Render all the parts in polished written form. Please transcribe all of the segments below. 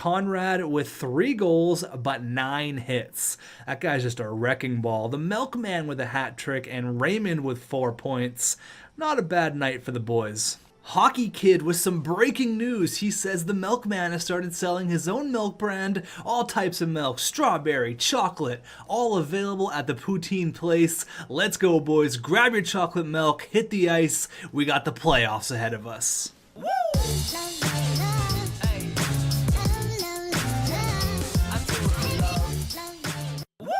Conrad with 3 goals but 9 hits. That guy's just a wrecking ball. The Milkman with a hat trick and Raymond with 4 points. Not a bad night for the boys. Hockey Kid with some breaking news. He says the Milkman has started selling his own milk brand, all types of milk, strawberry, chocolate, all available at the Poutine Place. Let's go, boys. Grab your chocolate milk, hit the ice. We got the playoffs ahead of us. Woo!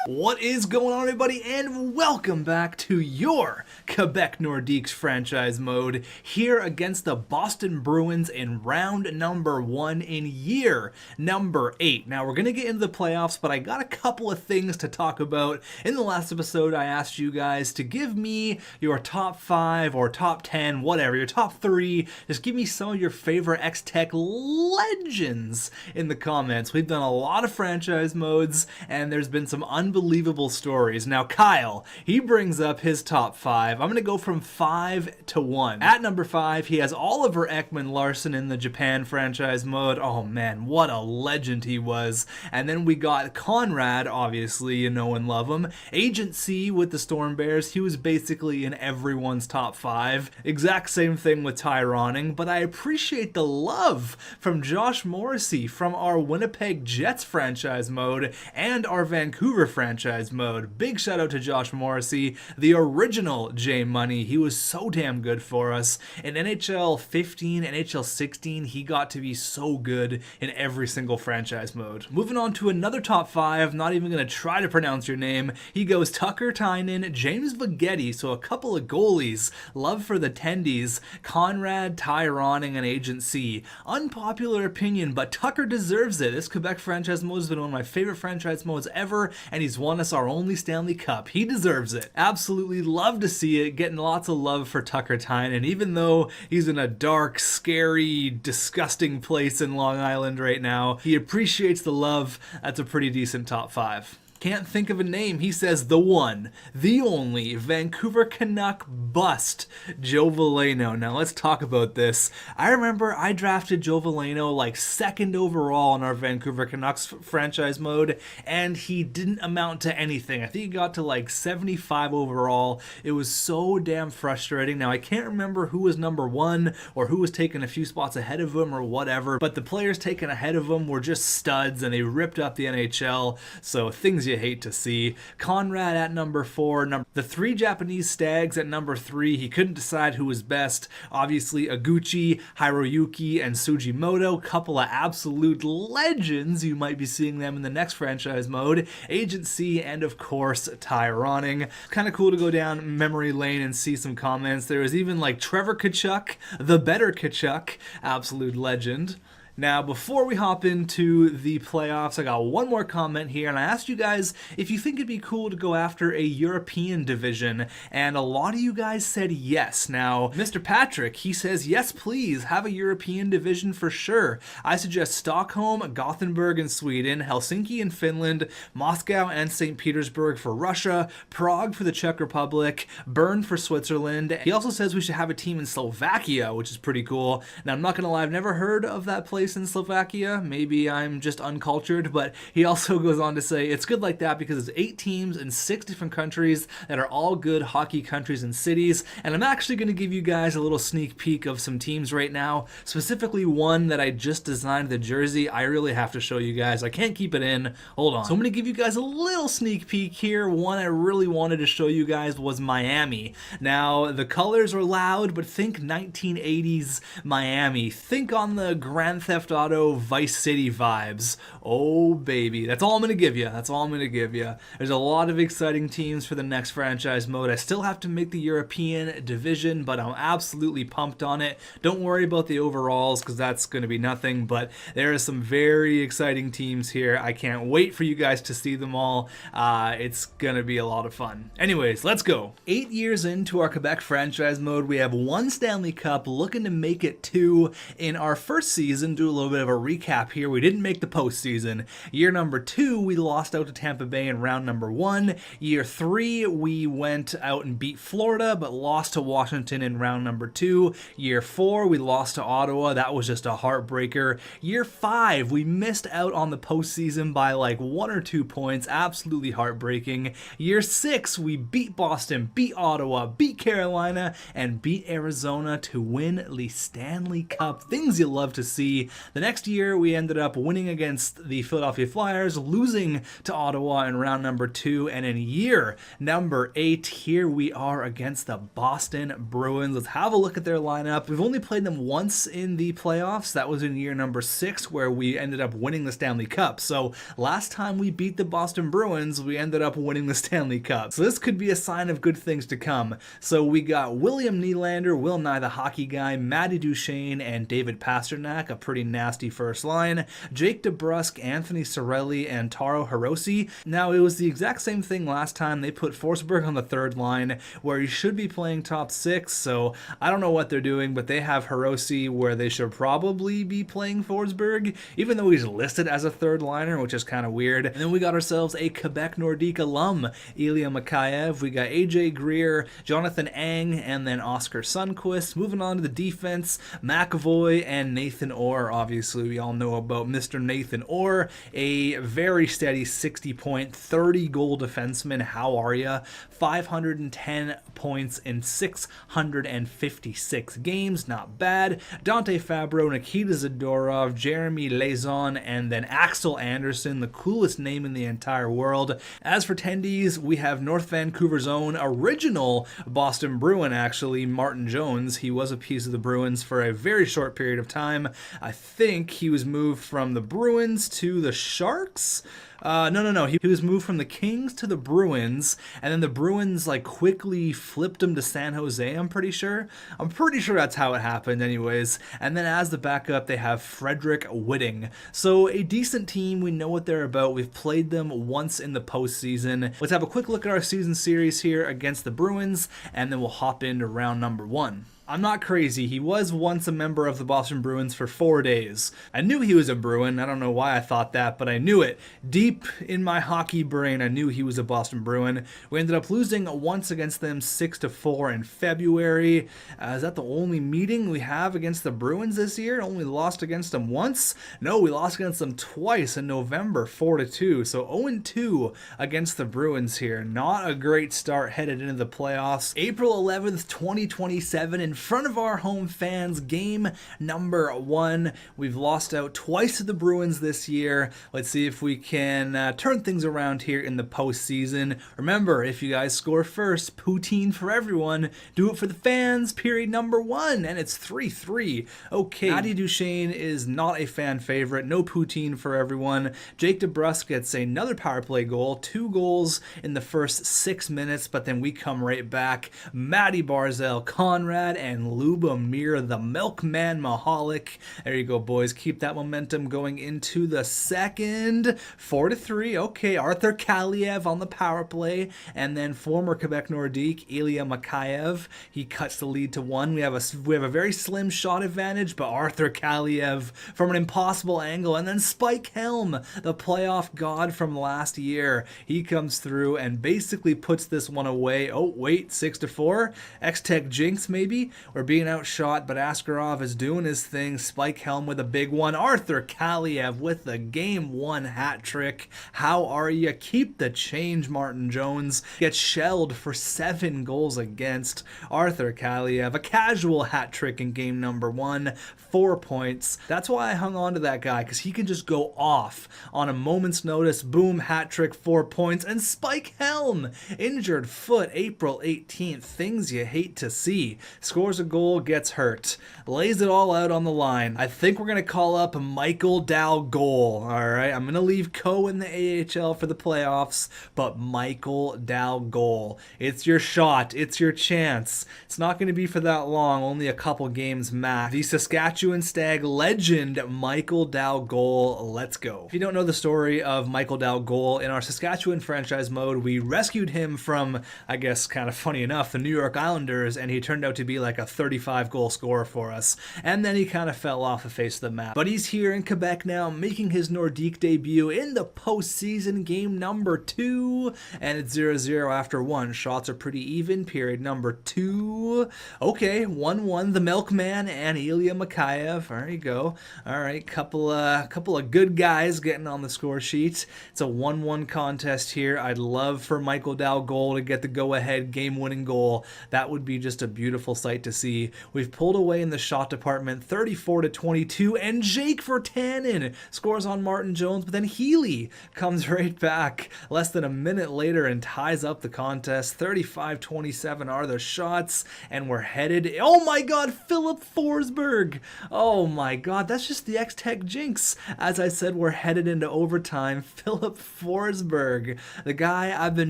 What is going on, everybody, and welcome back to your Quebec Nordiques franchise mode here against the Boston Bruins in round number 1 in year number 8. Now, we're going to get into the playoffs, but I got a couple of things to talk about. In the last episode, I asked you guys to give me your top 5 or top 10, whatever, your top 3. Just give me some of your favorite xTech legends in the comments. We've done a lot of franchise modes, and there's been some unbelievable stories. Now, Kyle, he brings up his top 5. I'm going to go from 5 to 1. At number 5, he has Oliver Ekman-Larsson in the Japan franchise mode. Oh man, what a legend he was. And then we got Conrad, obviously, you know and love him. Agent C with the Storm Bears, he was basically in everyone's top 5. Exact same thing with Tyroning, but I appreciate the love from Josh Morrissey from our Winnipeg Jets franchise mode and our Vancouver franchise mode. Big shout out to Josh Morrissey, the original J Money. He was so damn good for us. In NHL 15, NHL 16, he got to be so good in every single franchise mode. Moving on to another top 5, not even going to try to pronounce your name. He goes Tucker Tynan, James Viggetti, so a couple of goalies. Love for the Tendies, Conrad, Tyroning, and Agent C. Unpopular opinion, but Tucker deserves it. This Quebec franchise mode has been one of my favorite franchise modes ever, and he's won us our only Stanley Cup. He deserves it. Absolutely love to see it. Getting lots of love for Tucker Tynan, even though he's in a dark, scary, disgusting place in Long Island right now. He appreciates the love. That's a pretty decent top 5. Can't think of a name. He says the one, the only Vancouver Canuck bust, Joe Veleno. Now let's talk about this. I remember I drafted Joe Veleno like 2nd overall in our Vancouver Canucks franchise mode, and he didn't amount to anything. I think he got to like 75 overall. It was so damn frustrating. Now I can't remember who was number 1 or who was taking a few spots ahead of him or whatever, but the players taken ahead of him were just studs and they ripped up the NHL, so things you hate to see. Conrad at number 4. The 3 Japanese Stags at number 3. He couldn't decide who was best. Obviously Aguchi, Hiroyuki, and Sugimoto. Couple of absolute legends. You might be seeing them in the next franchise mode. Agent C, and of course Tyroning. Kind of cool to go down memory lane and see some comments. There was even like Trevor Tkachuk, the better Tkachuk. Absolute legend. Now, before we hop into the playoffs, I got one more comment here, and I asked you guys if you think it'd be cool to go after a European division, and a lot of you guys said yes. Now, Mr. Patrick, he says, yes, please, have a European division for sure. I suggest Stockholm, Gothenburg in Sweden, Helsinki in Finland, Moscow and St. Petersburg for Russia, Prague for the Czech Republic, Bern for Switzerland. He also says we should have a team in Slovakia, which is pretty cool. Now, I'm not gonna lie, I've never heard of that place in Slovakia. Maybe I'm just uncultured, but he also goes on to say it's good like that because it's 8 teams in 6 different countries that are all good hockey countries and cities. And I'm actually going to give you guys a little sneak peek of some teams right now, specifically one that I just designed the jersey. I really have to show you guys. I can't keep it in. Hold on. So I'm going to give you guys a little sneak peek here. One I really wanted to show you guys was Miami. Now, the colors are loud, but think 1980s Miami. Think on the Grand Theft Auto Vice City vibes. Oh baby, that's all I'm gonna give you. That's all I'm gonna give you. There's a lot of exciting teams for the next franchise mode. I still have to make the European division, but I'm absolutely pumped on it. Don't worry about the overalls because that's gonna be nothing, but there are some very exciting teams here. I can't wait for you guys to see them all. It's gonna be a lot of fun. Anyways, let's go. 8 years into our Quebec franchise mode, we have 1 Stanley Cup, looking to make it 2 in our first season, do a little bit of a recap here. We didn't make the postseason. Year number 2, we lost out to Tampa Bay in round number 1. Year 3, we went out and beat Florida, but lost to Washington in round number 2. Year 4, we lost to Ottawa. That was just a heartbreaker. Year 5, we missed out on the postseason by like 1 or 2 points. Absolutely heartbreaking. Year 6, we beat Boston, beat Ottawa, beat Carolina, and beat Arizona to win the Stanley Cup. Things you love to see. The next year, we ended up winning against the Philadelphia Flyers, losing to Ottawa in round number 2, and in year number 8, here we are against the Boston Bruins. Let's have a look at their lineup. We've only played them once in the playoffs. That was in year number 6, where we ended up winning the Stanley Cup. So last time we beat the Boston Bruins, we ended up winning the Stanley Cup. So this could be a sign of good things to come. So we got William Nylander, Will Nye the hockey guy, Matty Duchene, and David Pasternak, a pretty nasty first line. Jake DeBrusk, Anthony Cirelli, and Taro Hirose. Now, it was the exact same thing last time. They put Forsberg on the third line, where he should be playing top 6, so I don't know what they're doing, but they have Hirose where they should probably be playing Forsberg, even though he's listed as a third liner, which is kind of weird. And then we got ourselves a Quebec Nordique alum, Ilya Mikheyev. We got AJ Greer, Jonathan Ang, and then Oscar Sundqvist. Moving on to the defense, McAvoy and Nathan Orr. Obviously, we all know about Mr. Nathan Orr, a very steady 60-point, 30-goal defenseman. How are ya? 510 points in 656 games. Not bad. Dante Fabro, Nikita Zadorov, Jeremy Lauzon, and then Axel Anderson, the coolest name in the entire world. As for tendies, we have North Vancouver's own original Boston Bruin, actually, Martin Jones. He was a piece of the Bruins for a very short period of time. I think he was moved from the Bruins to the Sharks. No. He was moved from the Kings to the Bruins, and then the Bruins like quickly flipped him to San Jose, I'm pretty sure. That's how it happened anyways. And then as the backup, they have Frederick Whitting. So a decent team. We know what they're about. We've played them once in the postseason. Let's have a quick look at our season series here against the Bruins, and then we'll hop into round number 1. I'm not crazy. He was once a member of the Boston Bruins for 4 days. I knew he was a Bruin. I don't know why I thought that, but I knew it. Deep in my hockey brain, I knew he was a Boston Bruin. We ended up losing once against them 6-4 in February. Is that the only meeting we have against the Bruins this year? Only lost against them once? No, we lost against them twice in November, 4-2. So 0-2 against the Bruins here. Not a great start headed into the playoffs. April 11th, 2027, in front of our home fans, game number 1. We've lost out twice to the Bruins this year. Let's see if we can turn things around here in the postseason. Remember, if you guys score first, poutine for everyone. Do it for the fans, period number 1. And it's 3-3. Okay, Matty Duchene is not a fan favorite. No poutine for everyone. Jake DeBrusk gets another power play goal. 2 goals in the first 6 minutes, but then we come right back. Matty Barzal, Conrad, and Lubomir the Milkman Mahalik. There you go, boys. Keep that momentum going into the second. 4-3. Okay, Arthur Kaliev on the power play, and then former Quebec Nordique Ilya Mikheyev. He cuts the lead to 1. We have a very slim shot advantage, but Arthur Kaliev from an impossible angle, and then Spike Helm, the playoff god from last year. He comes through and basically puts this one away. Oh wait, 6-4. xTech jinx maybe. We're being outshot, but Askarov is doing his thing. Spike Helm with a big one. Arthur Kaliev with the game 1 hat trick. How are you? Keep the change, Martin Jones. Gets shelled for 7 goals against. Arthur Kaliev, a casual hat trick in game number 1. 4 points. That's why I hung on to that guy, because he can just go off on a moment's notice. Boom, hat trick, 4 points. And Spike Helm, injured foot, April 18th. Things you hate to see. Scores a goal, gets hurt. Lays it all out on the line. I think we're going to call up Michael Dalgol. Alright, I'm going to leave Co in the AHL for the playoffs, but Michael Dalgol. It's your shot. It's your chance. It's not going to be for that long, only a couple games max. The Saskatchewan Stag legend, Michael Dalgol. Let's go. If you don't know the story of Michael Dalgol, in our Saskatchewan franchise mode, we rescued him from, I guess, kind of funny enough, the New York Islanders, and he turned out to be like like a 35 goal scorer for us. And then he kind of fell off the face of the map. But he's here in Quebec now, making his Nordique debut in the postseason, game number 2. And it's 0-0 after 1. Shots are pretty even. Period number 2. Okay, 1-1. The Milkman and Ilya Mikheyev. There you go. All right, couple of good guys getting on the score sheet. It's a 1-1 contest here. I'd love for Michael Dalgol to get the go-ahead game-winning goal. That would be just a beautiful sight to see. We've pulled away in the shot department, 34-22, and Jake Virtanen scores on Martin Jones, but then Healy comes right back less than a minute later and ties up the contest. 35-27 are the shots, and we're headed... Oh my god, Philip Forsberg! Oh my god, that's just the xTech jinx. As I said, we're headed into overtime. Philip Forsberg, the guy I've been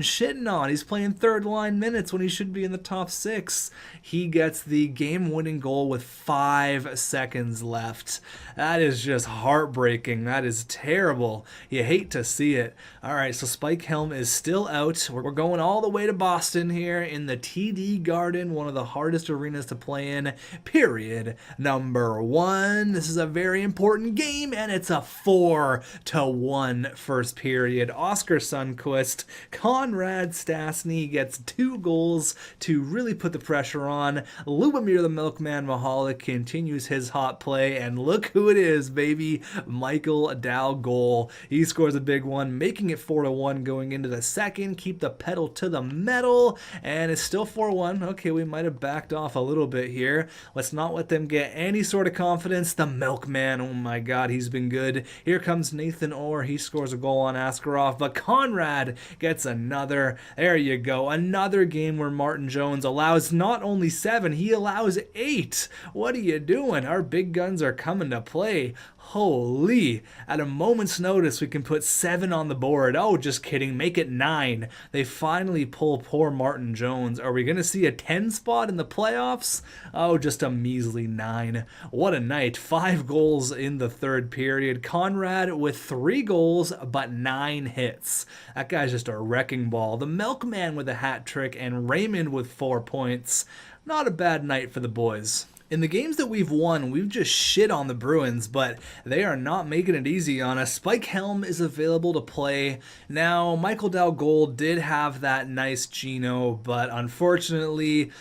shitting on. He's playing third line minutes when he should be in the top 6. He gets the game-winning goal with 5 seconds left. That is just heartbreaking. That is terrible. You hate to see it. All right, so Spike Helm is still out. We're going all the way to Boston here in the TD Garden, one of the hardest arenas to play in, period number 1. This is a very important game, and it's a 4-1 first period. Oscar Sundqvist, Conrad Stastny gets 2 goals to really put the pressure on. Lubomir the Milkman Mahalik continues his hot play, and look who it is, baby. Michael Dalgol. He scores a big one, making it 4-1 going into the second. Keep the pedal to the metal, and it's still 4-1. Okay, we might have backed off a little bit here. Let's not let them get any sort of confidence. The Milkman, oh my god, he's been good. Here comes Nathan Orr. He scores a goal on Askarov, but Conrad gets another. There you go. Another game where Martin Jones allows not only 7, he allows 8. What are you doing? Our big guns are coming to play. Holy, at a moment's notice, we can put 7 on the board. Oh, just kidding. Make it 9. They finally pull poor Martin Jones. Are we going to see a 10 spot in the playoffs? Oh, just a measly 9. What a night. 5 goals in the third period. Conrad with 3 goals, but 9 hits. That guy's just a wrecking ball. The Milkman with a hat trick, and Raymond with 4 points. Not a bad night for the boys. In the games that we've won, we've just shit on the Bruins, but they are not making it easy on us. Spike Helm is available to play. Now, Michael Dalgol did have that nice Geno, but unfortunately...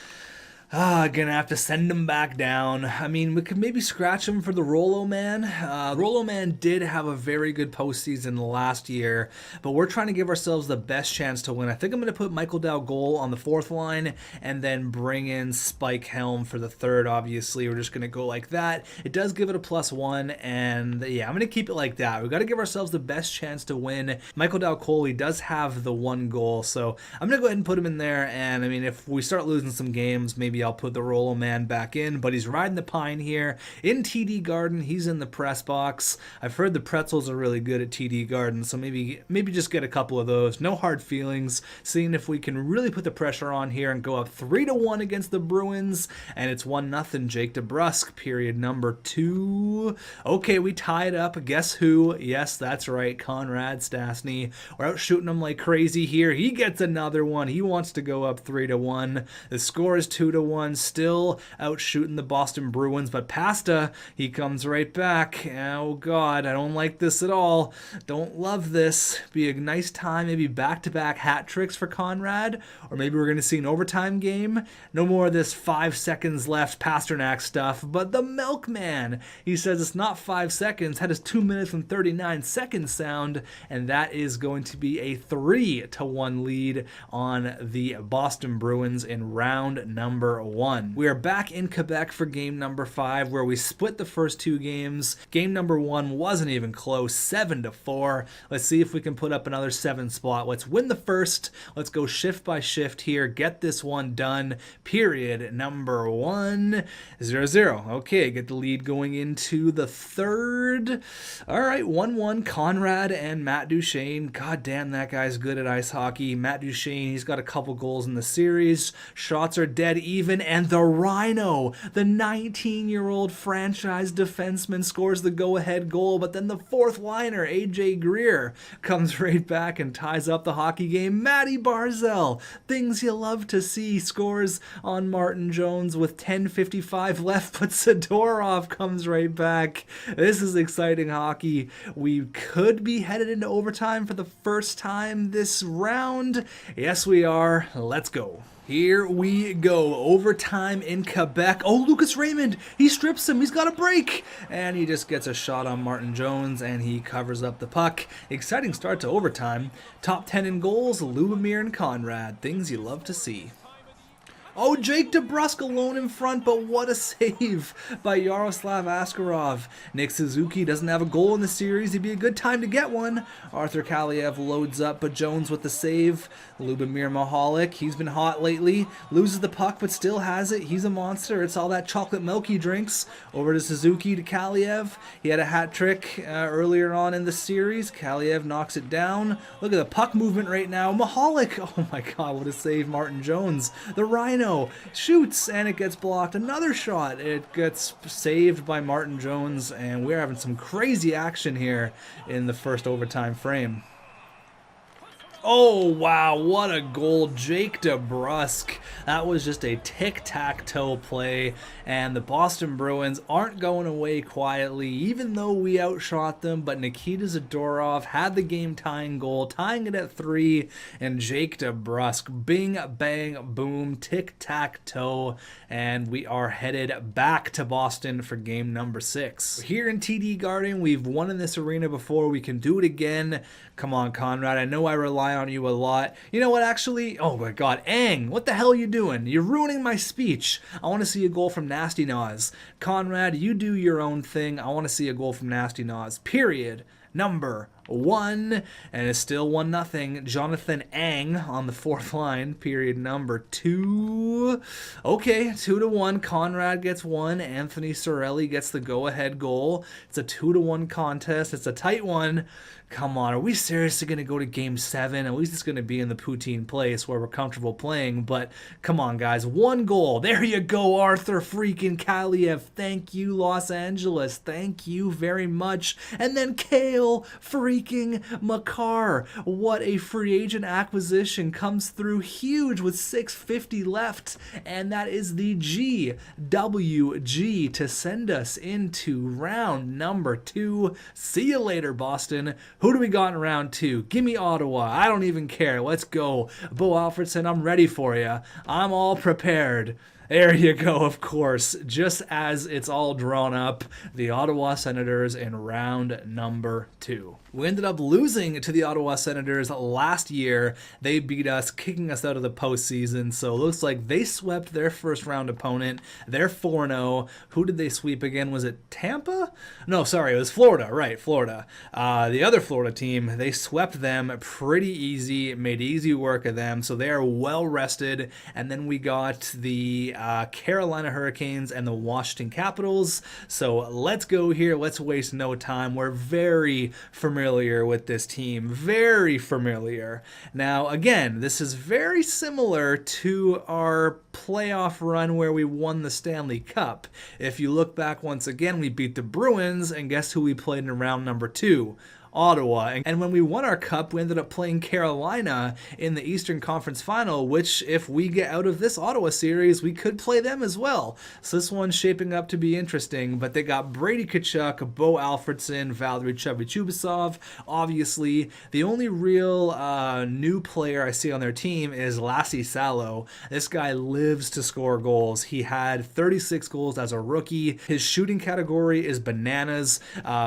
gonna have to send him back down. I mean, we could maybe scratch him for the Rolo Man. Rolo Man did have a very good postseason last year, but we're trying to give ourselves the best chance to win. I think I'm going to put Michael Dalgol on the 4th line and then bring in Spike Helm for the 3rd, obviously. We're just going to go like that. It does give it a +1, and yeah, I'm going to keep it like that. We've got to give ourselves the best chance to win. Michael Dalgol, he does have the 1 goal, so I'm going to go ahead and put him in there, and I mean, if we start losing some games, maybe I'll put the Rolo Man back in, but he's riding the pine here in TD Garden. He's in the press box. I've heard the pretzels are really good at TD Garden, so maybe just get a couple of those. No hard feelings. Seeing if we can really put the pressure on here and go up 3-1 against the Bruins, and it's 1-0 Jake DeBrusk, period number 2. Okay, we tied up. Guess who? Yes, that's right, Conrad Stastny. We're out shooting him like crazy here. He gets another one. He wants to go up 3-1. The score is 2-1. Still out shooting the Boston Bruins, but Pasta, he comes right back. Oh god, I don't like this at all. Don't love this. Be a nice time, maybe back-to-back hat tricks for Conrad, or maybe we're going to see an overtime game. No more of this 5 seconds left Pasternak stuff, but the Milkman, he says it's not 5 seconds, had his 2 minutes and 39 seconds sound, and that is going to be a 3-1 lead on the Boston Bruins in round number 1. We are back in Quebec for game number 5, where we split the first 2 games. Game number 1 wasn't even close, 7-4. Let's see if we can put up another 7 spot. Let's win the first. Let's go shift by shift here. Get this one done. Period number 1. 0-0. Okay, get the lead going into the 3rd. All right, 1-1. Conrad and Matt Duchene. God damn, that guy's good at ice hockey. Matt Duchene, he's got a couple goals in the series. Shots are dead even. even, and the Rhino, the 19-year-old franchise defenseman, scores the go-ahead goal, but then the fourth liner, AJ Greer, comes right back and ties up the hockey game. Matty Barzal, things you love to see, scores on Martin Jones with 10:55 left, but Zadorov comes right back. This is exciting hockey. We could be headed into overtime for the first time this round. Yes, we are. Let's go. Here we go. Overtime in Quebec. Oh, Lucas Raymond. He strips him. He's got a break. And he just gets a shot on Martin Jones, and he covers up the puck. Exciting start to overtime. Top 10 in goals, Lubomir and Conrad. Things you love to see. Oh, Jake DeBrusk alone in front, but what a save by Yaroslav Askarov. Nick Suzuki doesn't have a goal in the series. It'd be a good time to get one. Arthur Kaliev loads up, but Jones with the save. Lubomir Mahalik, he's been hot lately. Loses the puck, but still has it. He's a monster. It's all that chocolate milk he drinks. Over to Suzuki to Kaliev. He had a hat trick earlier on in the series. Kaliev knocks it down. Look at the puck movement right now. Mahalik, oh my god, what a save. Martin Jones, the Rhino, shoots, and it gets blocked. Another shot. It gets saved by Martin Jones, and we're having some crazy action here in the first overtime frame. Oh, wow, what a goal. Jake DeBrusk. That was just a tic-tac-toe play, and the Boston Bruins aren't going away quietly, even though we outshot them, but Nikita Zadorov had the game-tying goal, tying it at 3, and Jake DeBrusk, bing, bang, boom, tic-tac-toe, and we are headed back to Boston for game number 6. Here in TD Garden, we've won in this arena before. We can do it again. Come on, Conrad. I know I rely on you a lot. You know what, actually? Oh my god, Ang, what the hell are you doing? You're ruining my speech. I want to see a goal from Nasty Nas. Conrad, you do your own thing. I want to see a goal from Nasty Nas. Period. Number 1, and it's still 1-0. Jonathan Ang on the fourth line. Period number 2. Okay, 2-1. Conrad gets 1. Anthony Sorelli gets the go-ahead goal. It's a 2-1 contest. It's a tight one. Come on, are we seriously going to go to game 7? At least it's going to be in the poutine place where we're comfortable playing, but come on, guys. 1 goal. There you go, Arthur freaking Kaliev. Thank you, Los Angeles. Thank you very much. And then Kale freaking Makar. What a free agent acquisition. Comes through huge with 6:50 left, and that is the GWG to send us into round number 2. See you later, Boston. Who do we got in round 2? Give me Ottawa. I don't even care. Let's go. Bo Alfredson, I'm ready for you. I'm all prepared. There you go, of course. Just as it's all drawn up, the Ottawa Senators in round number 2. We ended up losing to the Ottawa Senators last year. They beat us, kicking us out of the postseason. So it looks like they swept their first round opponent. They're 4-0. Who did they sweep again? Was it Tampa? No, sorry, it was Florida. Right, Florida. The other Florida team, they swept them pretty easy, made easy work of them. So they are well rested. And then we got the Carolina Hurricanes and the Washington Capitals. So let's go here. Let's waste no time. We're very familiar with this team. Very familiar. Now, again, this is very similar to our playoff run where we won the Stanley Cup. If you look back once again, we beat the Bruins, and guess who we played in round number 2? Ottawa. And when we won our cup, we ended up playing Carolina in the Eastern Conference Final, which if we get out of this Ottawa series, we could play them as well. So this one's shaping up to be interesting, but they got Brady Tkachuk, Bo Alfredson, Valery Chubasov. Obviously, the only real new player I see on their team is Lassie Salo. This guy lives to score goals. He had 36 goals as a rookie. His shooting category is bananas.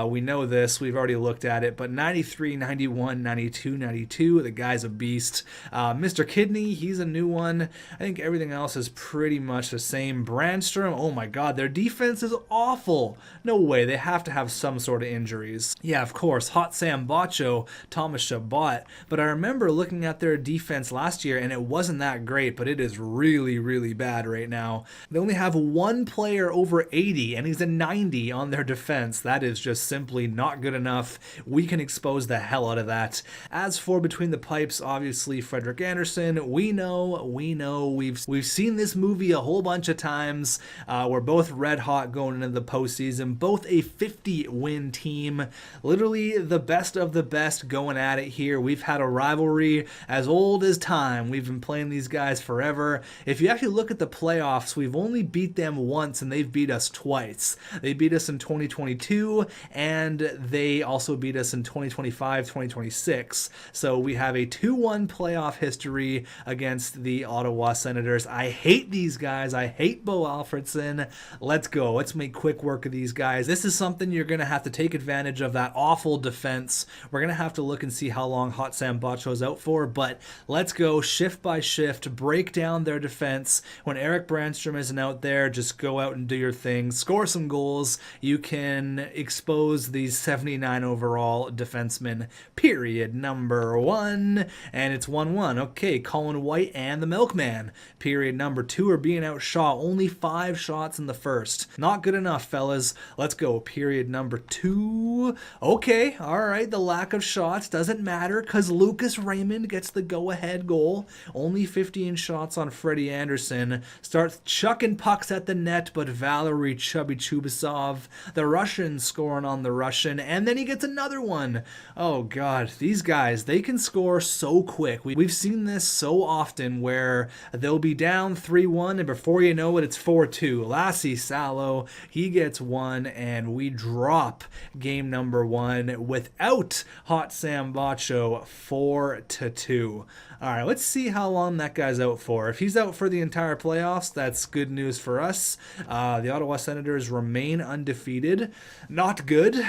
We know this. We've already looked at it. But 93, 91, 92, 92, the guy's a beast. Mr. Kidney, he's a new one. I think everything else is pretty much the same. Brandstrom, oh my god, their defense is awful. No way, they have to have some sort of injuries. Yeah, of course, Hot Sam Bacho, Thomas Chabot. But I remember looking at their defense last year, and it wasn't that great, but it is really, really bad right now. They only have one player over 80, and he's a 90 on their defense. That is just simply not good enough. We can expose the hell out of that. As for between the pipes, obviously Frederik Andersen, we know, we've seen this movie a whole bunch of times. We're both red hot going into the postseason, both a 50-win team, literally the best of the best going at it here. We've had a rivalry as old as time. We've been playing these guys forever. If you actually look at the playoffs, we've only beat them once and they've beat us twice. They beat us in 2022 and they also beat us in 2025, 2026. So we have a 2-1 playoff history against the Ottawa Senators. I hate these guys. I hate Bo Alfredsson. Let's go. Let's make quick work of these guys. This is something you're going to have to take advantage of, that awful defense. We're going to have to look and see how long Hot Sam Bacho's out for, but let's go shift by shift, break down their defense. When Eric Brandstrom isn't out there, just go out and do your thing, score some goals. You can expose these 79 overall defensemen, period number 1, and it's 1-1. Okay, Colin White and the Milkman, period number 2, are being outshot. Only 5 shots in the first. Not good enough, fellas. Let's go, period number 2. Okay, all right, the lack of shots doesn't matter because Lucas Raymond gets the go-ahead goal. Only 15 shots on Freddie Andersen. Starts chucking pucks at the net, but Valery Chubasov, the Russian, scoring on the Russian, and then he gets another one. Oh god, these guys, they can score so quick. We've seen this so often where they'll be down 3-1 and before you know it, it's 4-2. Lassie Salo, he gets one and we drop game number 1 without Hot Sam Bacho 4-2. All right, let's see how long that guy's out for. If he's out for the entire playoffs, that's good news for us. The Ottawa Senators remain undefeated. Not good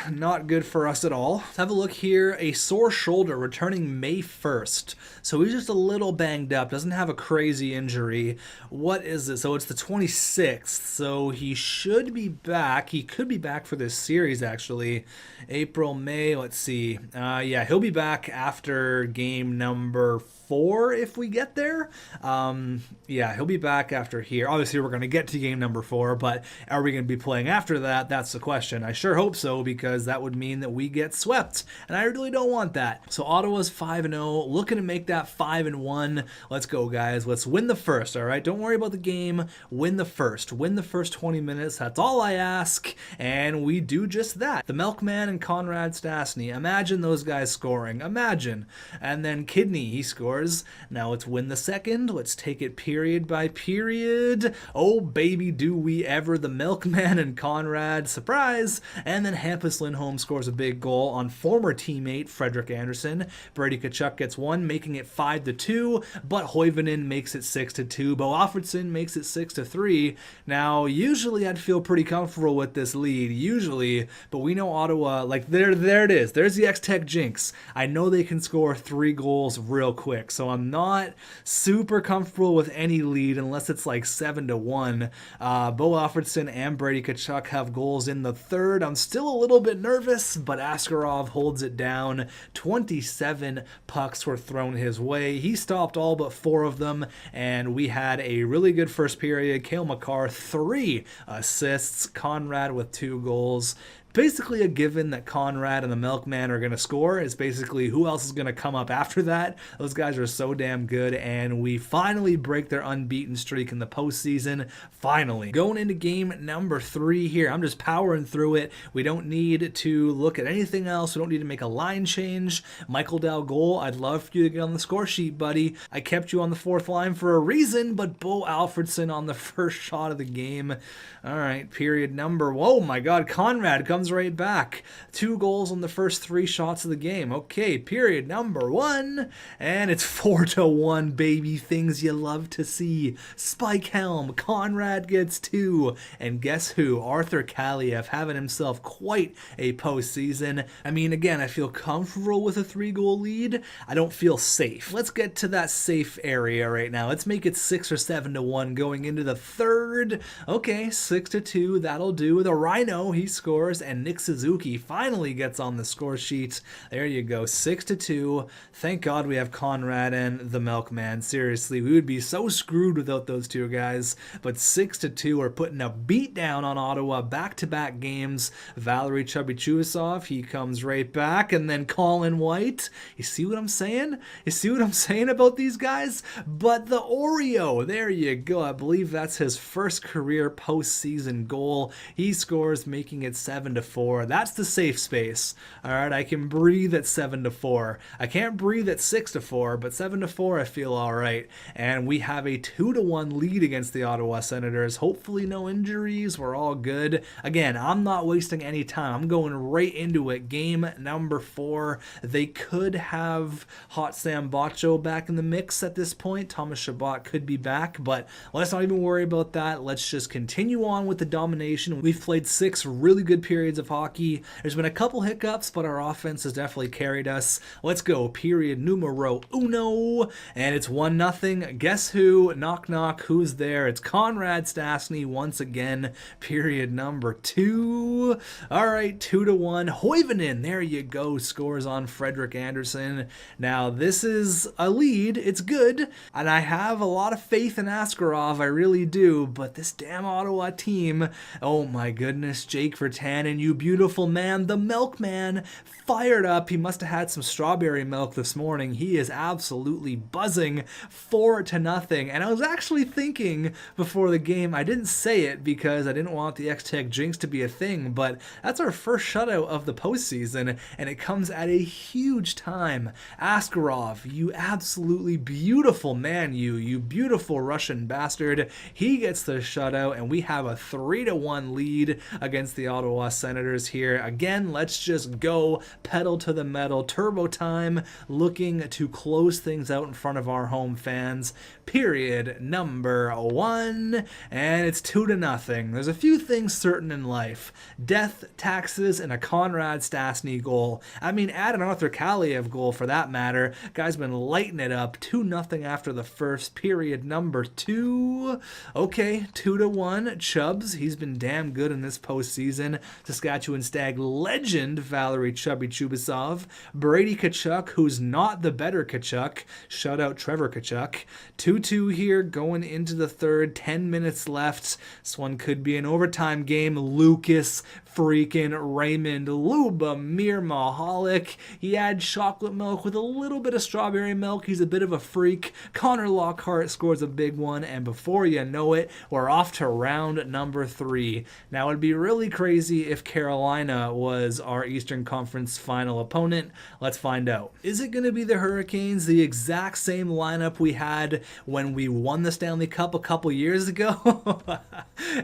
for us at all. Let's have a look here. A sore shoulder returning May 1st. So he's just a little banged up, doesn't have a crazy injury. What is it? So it's the 26th, so he should be back. He could be back for this series, actually. April, May, let's see. Yeah, he'll be back after game number 4 if we get there. Yeah, he'll be back after here. Obviously, we're going to get to game number 4, but are we going to be playing after that? That's the question. I sure hope so, because that would mean that we get swept, and I really don't want that. So Ottawa's 5-0, looking to make that 5-1. Let's go, guys. Let's win the first, all right? Don't worry about the game. Win the first. Win the first 20 minutes. That's all I ask, and we do just that. The Milkman and Conrad Stastny. Imagine those guys scoring. Imagine. And then Kidney, he scores. Now let's win the second. Let's take it period by period. Oh, baby, do we ever. The Milkman and Conrad. Surprise. And then Hampus Lindholm scores a big goal on former teammate Frederik Andersen. Brady Tkachuk gets one, making it 5-2, but Hoivanen makes it 6-2. Bo Alfredsson makes it 6-3. Now, usually I'd feel pretty comfortable with this lead, usually, but we know Ottawa, like, there it is. There's the xTech jinx. I know they can score 3 goals real quick, so I'm not super comfortable with any lead unless it's like 7-1. Bo Alfredsson and Brady Tkachuk have goals in the third. I'm still a little bit nervous, but Askarov holds it down. 27 pucks were thrown his way. He stopped all but 4 of them, and we had a really good first period. Cale Makar, 3 assists. Conrad with 2 goals. Basically a given that Conrad and the Milkman are going to score. It's basically who else is going to come up after that. Those guys are so damn good, and we finally break their unbeaten streak in the postseason. Finally. Going into game number 3 here. I'm just powering through it. We don't need to look at anything else. We don't need to make a line change. Michael Dal goal. I'd love for you to get on the score sheet, buddy. I kept you on the 4th line for a reason, but Bo Alfredsson on the first shot of the game. All right, period number. Oh my God, Conrad comes right back. 2 goals on the first 3 shots of the game. Okay, period number 1, and it's 4-1, baby. Things you love to see. Spike Helm, Conrad gets 2, and guess who? Arthur Kaliev having himself quite a postseason. I mean, again, I feel comfortable with a 3-goal lead. I don't feel safe. Let's get to that safe area right now. Let's make it 6 or 7-1 going into the third. Okay, 6-2, that'll do. The Rhino, he scores, and Nick Suzuki finally gets on the score sheet. There you go, 6-2. Thank God we have Conrad and the Milkman. Seriously, we would be so screwed without those two guys. But 6-2 are putting a beat down on Ottawa, back-to-back games. Valery Chubby-Chubasov, he comes right back, and then Colin White. You see what I'm saying? You see what I'm saying about these guys? But the Oreo, there you go. I believe that's his first career postseason goal. He scores, making it 7-4. That's the safe space. All right, I can breathe at 7-4. I can't breathe at 6-4, but 7-4, I feel all right. And we have a 2-1 lead against the Ottawa Senators. Hopefully no injuries. We're all good. Again, I'm not wasting any time. I'm going right into it. Game number 4. They could have Hot Sam Bacho back in the mix at this point. Thomas Chabot could be back, but let's not even worry about that. Let's just continue on with the domination. We've played 6 really good periods of hockey. There's been a couple hiccups, but our offense has definitely carried us. Let's go. Period numero uno. And it's 1-0. Guess who? Knock knock. Who's there? It's Conrad Stastny once again. Period number 2. All right, 2-1. Hoivanen, there you go, scores on Frederick Anderson. Now, this is a lead. It's good. And I have a lot of faith in Askarov. I really do. But this damn Ottawa team, oh my goodness, Jake Virtanen, you beautiful man. The Milkman fired up. He must have had some strawberry milk this morning. He is absolutely buzzing. 4-0. And I was actually thinking before the game, I didn't say it because I didn't want the xTech jinx to be a thing, but that's our first shutout of the postseason, and it comes at a huge time. Askarov, you absolutely beautiful man, you beautiful Russian bastard. He gets the shutout, and we have a 3-1 lead against the Ottawa Senators here. Again, let's just go pedal to the metal. Turbo time, looking to close things out in front of our home fans. Period number 1, and it's 2-0. There's a few things certain in life: death, taxes, and a Conrad Stastny goal. I mean, add an Arthur Kaliev goal for that matter. Guy's been lighting it up. 2-0 after the first. Period number 2. Okay, 2-1. Chubbs, he's been damn good in this postseason. Saskatchewan Stag legend Valery Chubby-Chubasov. Brady Tkachuk, who's not the better Tkachuk. Shout out Trevor Tkachuk. 2-2 here going into the third. 10 minutes left. This one could be an overtime game. Lucas freaking Raymond Lubomir Mahalik. He had chocolate milk with a little bit of strawberry milk. He's a bit of a freak. Connor Lockhart scores a big one, and before you know it, we're off to round number 3. Now, it'd be really crazy if Carolina was our Eastern Conference final opponent. Let's find out. Is it going to be the Hurricanes, the exact same lineup we had when we won the Stanley Cup a couple years ago?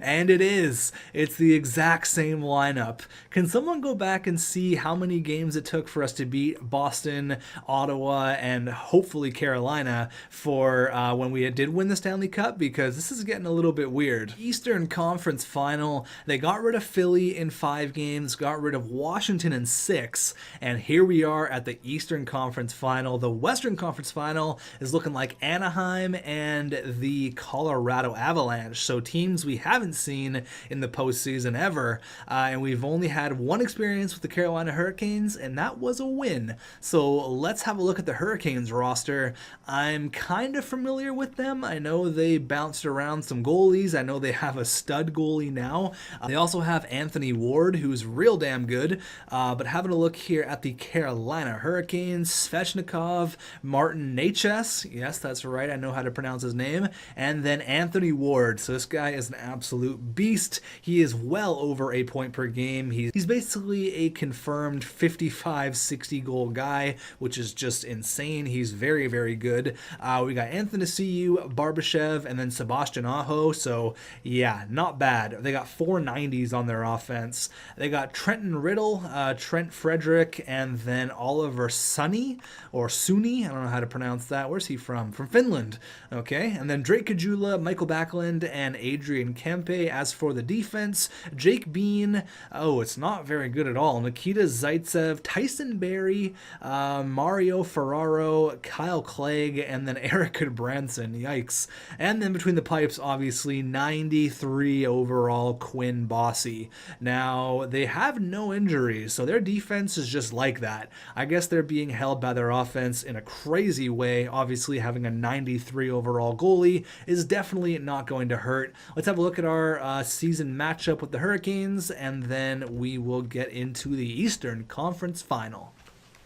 And it is. It's the exact same lineup. Can someone go back and see how many games it took for us to beat Boston, Ottawa, and hopefully Carolina for when we did win the Stanley Cup? Because this is getting a little bit weird. Eastern Conference Final, they got rid of Philly in 5 games, got rid of Washington in 6, and here we are at the Eastern Conference Final. The Western Conference Final is looking like Anaheim and the Colorado Avalanche, so teams we haven't seen in the postseason ever, and we've only had one experience with the Carolina Hurricanes, and that was a win. So let's have a look at the Hurricanes roster. I'm kind of familiar with them. I know they bounced around some goalies. I know they have a stud goalie now. They also have Anthony Ward, who's real damn good, but having a look here at the Carolina Hurricanes, Svechnikov, Martin Necas, yes, that's right, I know how to pronounce his name, and then Anthony Ward. So this guy is an absolute beast. He is well over a point per game. He's basically a confirmed 55-60 goal guy, which is just insane. He's very, very good. We got Anthony Ciu, Barbashev, and then Sebastian Aho. So yeah, not bad. They got 490s on their offense. They got Trenton Riddle, Trent Frederick, and then Oliver Sunny, or Suni. I don't know how to pronounce that. Where's he from? From Finland. Okay. And then Drake Kajula, Michael Backlund, and Adrian Kempe. As for the defense, Jake Bean. Oh, it's not very good at all. Nikita Zaitsev, Tyson Berry, Mario Ferraro, Kyle Clegg, and then Eric Branson. Yikes. And then between the pipes, obviously, 93 overall Quinn Bossy. Now, how they have no injuries, so their defense is just like that. I guess they're being held by their offense in a crazy way. Obviously, having a 93 overall goalie is definitely not going to hurt. Let's have a look at our season matchup with the Hurricanes, and then we will get into the Eastern Conference Final.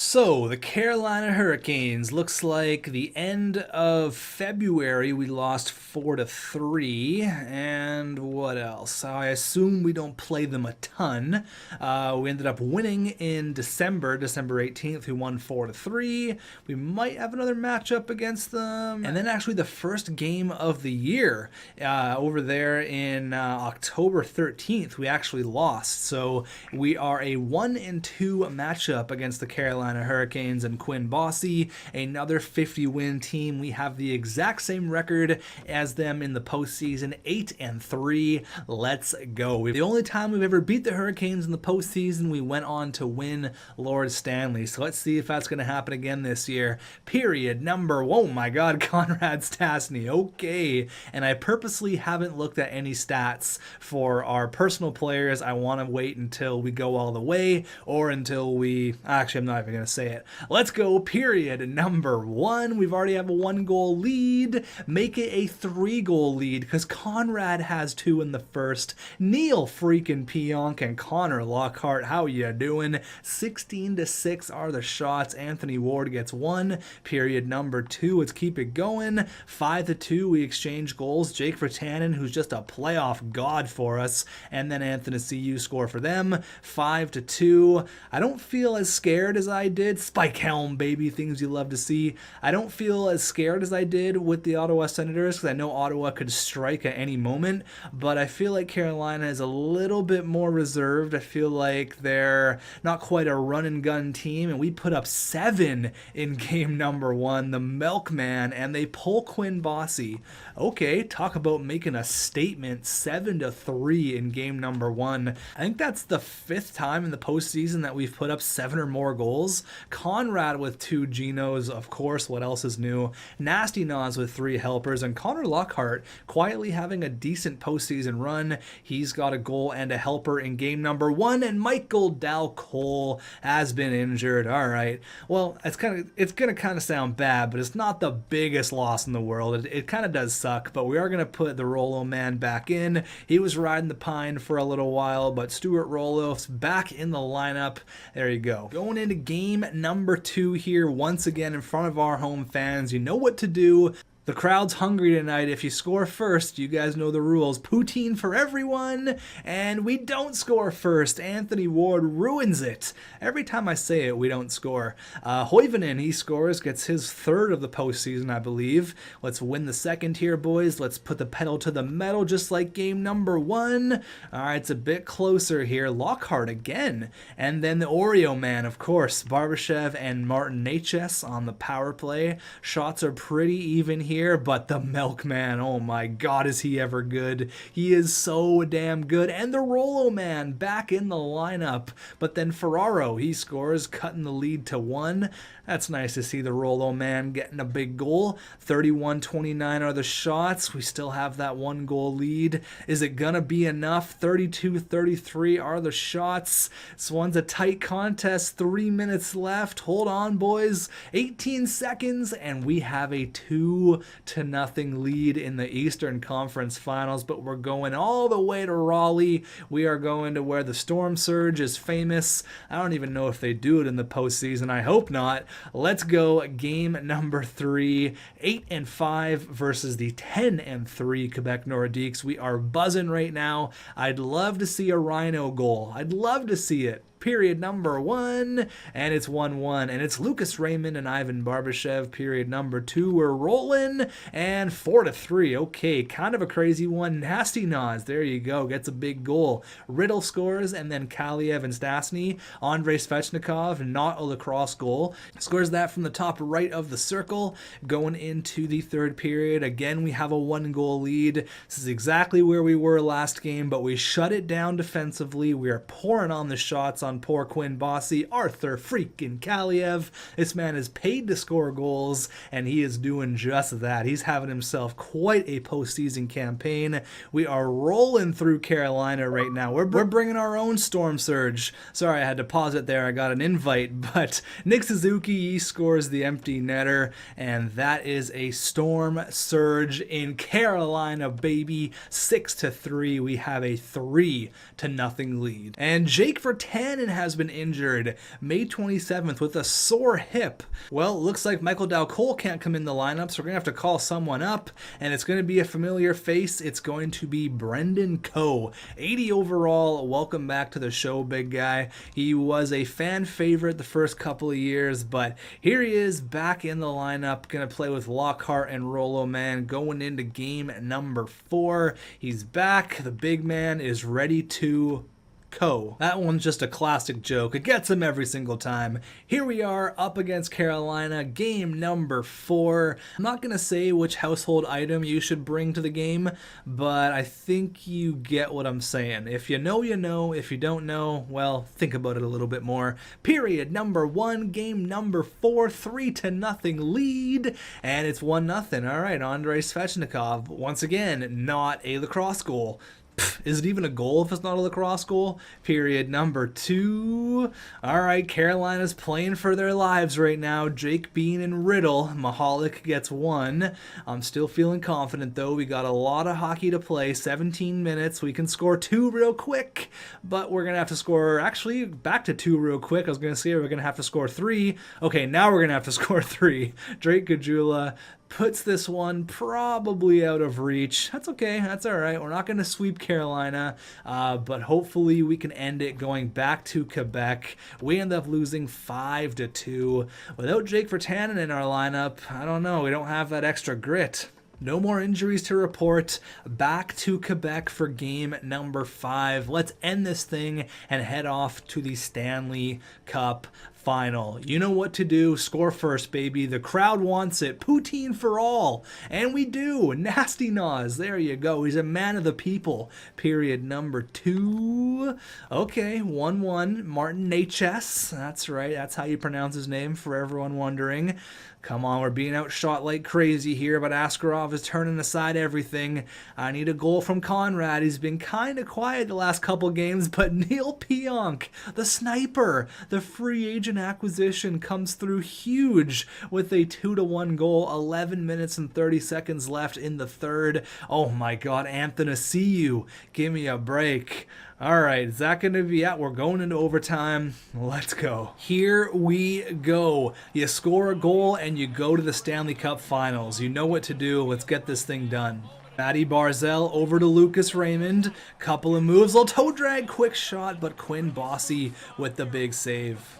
So, the Carolina Hurricanes, looks like the end of February we lost 4-3, and what else? I assume we don't play them a ton. We ended up winning in December 18th, we won 4-3. We might have another matchup against them. And then actually the first game of the year, over there in October 13th, we actually lost. So, we are a 1-2 matchup against the Carolina Hurricanes and Quinn Bossy, another 50-win team. We have the exact same record as them in the postseason, 8-3. Let's go. The only time we've ever beat the Hurricanes in the postseason, we went on to win Lord Stanley. So let's see if that's going to happen again this year. Period number, oh my god, Conrad Stastny. Okay. And I purposely haven't looked at any stats for our personal players. I want to wait until we go all the way, or until we, actually I'm not even going to say it. Let's go. Period number 1. We've already have a 1-goal lead. Make it a 3-goal lead because Conrad has 2 in the first. Neil freaking Pionk and Connor Lockhart, how you doing? 16-6 are the shots. Anthony Ward gets 1. Period number 2. Let's keep it going. 5-2. We exchange goals. Jake Virtanen, who's just a playoff god for us, and then Anthony CU score for them. 5-2. I don't feel as scared as I did. Spike helm, baby, things you love to see. I don't feel as scared as I did with the Ottawa Senators because I know Ottawa could strike at any moment, but I feel like Carolina is a little bit more reserved. I feel like they're not quite a run and gun team, and we put up 7 in game number 1, the Milkman, and they pull Quinn Bossy. Okay, talk about making a statement. 7-3 in game number 1. I think that's the 5th time in the postseason that we've put up 7 or more goals. Conrad with 2 Genos, of course, what else is new? Nasty Nas with 3 helpers, and Connor Lockhart quietly having a decent postseason run. He's got a goal and a helper in game number 1, and Michael Dal Cole has been injured. All right, well, it's gonna kind of sound bad, but it's not the biggest loss in the world. It kind of does suck, but we are gonna put the Rollo man back in. He was riding the pine for a little while, but Stuart Rollo's back in the lineup. There you go. Going into game number 2 here, once again in front of our home fans. You know what to do. The crowd's hungry tonight. If you score first, you guys know the rules. Poutine for everyone, and we don't score first. Anthony Ward ruins it. Every time I say it, we don't score. Hoivanen, he scores, gets his 3rd of the postseason, I believe. Let's win the 2nd here, boys. Let's put the pedal to the metal, just like game number 1. All right, it's a bit closer here. Lockhart again. And then the Oreo man, of course. Barbashev and Martin Natchez on the power play. Shots are pretty even here. But the Milkman, oh my god, is he ever good. He is so damn good. And the Rollo man back in the lineup. But then Ferraro, he scores, cutting the lead to 1. That's nice to see the Rollo man getting a big goal. 31-29 are the shots. We still have that 1-goal lead. Is it gonna be enough? 32-33 are the shots. This one's a tight contest. 3 minutes left. Hold on, boys. 18 seconds, and we have a 2-0 lead in the Eastern Conference Finals, but we're going all the way to Raleigh. We are going to where the Storm Surge is famous. I don't even know if they do it in the postseason. I hope not. Let's go. Game number 3, 8-5 versus the 10-3 Quebec Nordiques. We are buzzing right now. I'd love to see a Rhino goal. I'd love to see it. Period number 1, and it's 1-1, and it's Lucas Raymond and Ivan Barbashev. Period number 2, we're rolling, and 4-3. Okay, kind of a crazy one. Nasty Nas, there you go, gets a big goal. Riddle scores, and then Kaliev and Stastny. Andrei Svechnikov, not a lacrosse goal, scores that from the top right of the circle. Going into the 3rd period, again we have a 1-goal lead. This is exactly where we were last game, but we shut it down defensively. We are pouring on the shots on poor Quinn Bossy, Arthur freaking Kaliev. This man is paid to score goals, and he is doing just that. He's having himself quite a postseason campaign. We are rolling through Carolina right now. We're bringing our own Storm Surge. Sorry, I had to pause it there. I got an invite, but Nick Suzuki, he scores the empty netter, and that is a Storm Surge in Carolina, baby. 6-3. We have a 3-0 lead. And Jake Virtanen has been injured May 27th with a sore hip. Well, it looks like Michael Dowcole can't come in the lineup, so we're going to have to call someone up, and it's going to be a familiar face. It's going to be Brendan Coe. 80 overall. Welcome back to the show, big guy. He was a fan favorite the first couple of years, but here he is back in the lineup, going to play with Lockhart and Rollo, man, going into game number 4. He's back. The big man is ready to Coe. That one's just a classic joke. It gets him every single time. Here we are up against Carolina, game number 4. I'm not going to say which household item you should bring to the game, but I think you get what I'm saying. If you know, you know. If you don't know, well, think about it a little bit more. Period number 1, game number 4, 3-0 lead, and it's 1-0. All right, Andrei Svechnikov, once again, not a lacrosse goal. Is it even a goal if it's not a lacrosse goal? Period number 2. All right, Carolina's playing for their lives right now. Jake Bean and Riddle. Mahalik gets 1. I'm still feeling confident, though. We got a lot of hockey to play. 17 minutes. We can score 2 real quick, but we're going to have to score, actually, back to 2 real quick. I was going to say we're going to have to score 3. Okay, now we're going to have to score 3. Drake Gajula puts this one probably out of reach. That's okay. That's all right. We're not going to sweep Carolina, but hopefully we can end it going back to Quebec. We end up losing 5-2. Without Jake Virtanen in our lineup, I don't know. We don't have that extra grit. No more injuries to report. Back to Quebec for game number 5. Let's end this thing and head off to the Stanley Cup Final. You know what to do. Score first, baby. The crowd wants it. Poutine for all. And we do. Nasty Nas. There you go. He's a man of the people. Period number 2. Okay, 1-1. Martin Natchez. That's right. That's how you pronounce his name for everyone wondering. Come on, we're being outshot like crazy here, but Askarov is turning aside everything. I need a goal from Conrad. He's been kind of quiet the last couple games, but Neil Pionk, the sniper, the free agent acquisition, comes through huge with a 2-1 goal. 11 minutes and 30 seconds left in the third. Oh my God, Athanasiou, give me a break. All right, is that going to be it? We're going into overtime. Let's go. Here we go. You score a goal and you go to the Stanley Cup Finals. You know what to do. Let's get this thing done. Matty Barzell over to Lucas Raymond. Couple of moves. Little toe drag, quick shot, but Quinn Bossy with the big save.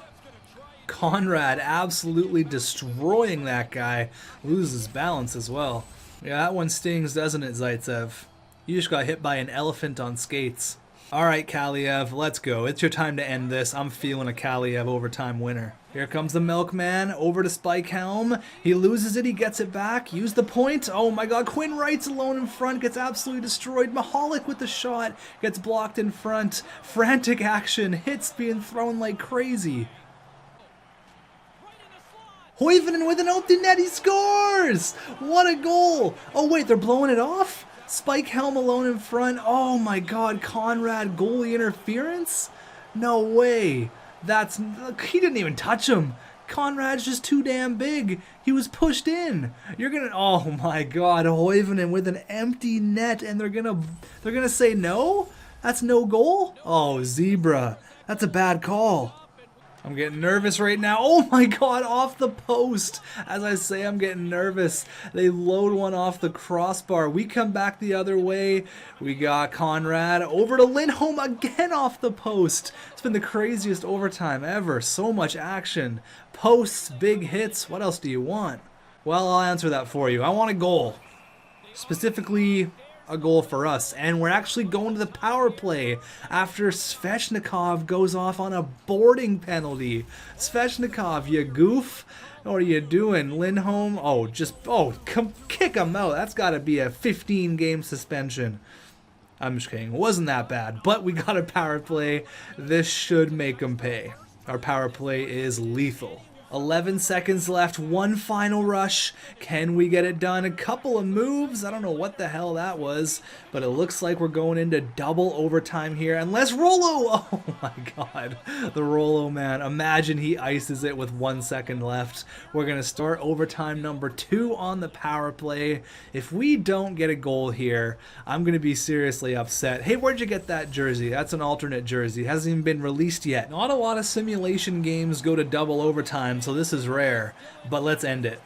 Conrad absolutely destroying that guy. Loses balance as well. Yeah, that one stings, doesn't it, Zaitsev? You just got hit by an elephant on skates. All right, Kaliev, let's go. It's your time to end this. I'm feeling a Kaliev overtime winner. Here comes the Milkman over to Spike Helm. He loses it. He gets it back. Use the point. Oh, my God. Quinn Wright's alone in front. Gets absolutely destroyed. Mahalik with the shot. Gets blocked in front. Frantic action. Hits being thrown like crazy. Hoivonen with an empty net. He scores! What a goal. Oh, wait. They're blowing it off? Spike Helm alone in front. Oh my God, Conrad goalie interference? No way. He didn't even touch him. Conrad's just too damn big. He was pushed in. Oh my God, Hoivonen with an empty net, and they're gonna say no? That's no goal? Oh, zebra. That's a bad call. I'm getting nervous right now. Oh my God, off the post. As I say, I'm getting nervous. They load one off the crossbar. We come back the other way. We got Conrad over to Lindholm again off the post. It's been the craziest overtime ever. So much action. Posts, big hits. What else do you want? Well, I'll answer that for you. I want a goal. Specifically, a goal for us, and we're actually going to the power play after Svechnikov goes off on a boarding penalty. Svechnikov, you goof. What are you doing? Lindholm, kick him out. That's got to be a 15-game suspension. I'm just kidding. It wasn't that bad, but we got a power play. This should make them pay. Our power play is lethal. 11 seconds left, one final rush. Can we get it done? A couple of moves. I don't know what the hell that was, but it looks like we're going into double overtime here. Unless Rollo, oh my god, the Rollo man. Imagine he ices it with 1 second left. We're going to start overtime number 2 on the power play. If we don't get a goal here, I'm going to be seriously upset. Hey, where'd you get that jersey? That's an alternate jersey. It hasn't even been released yet. Not a lot of simulation games go to double overtime, so this is rare, but let's end it.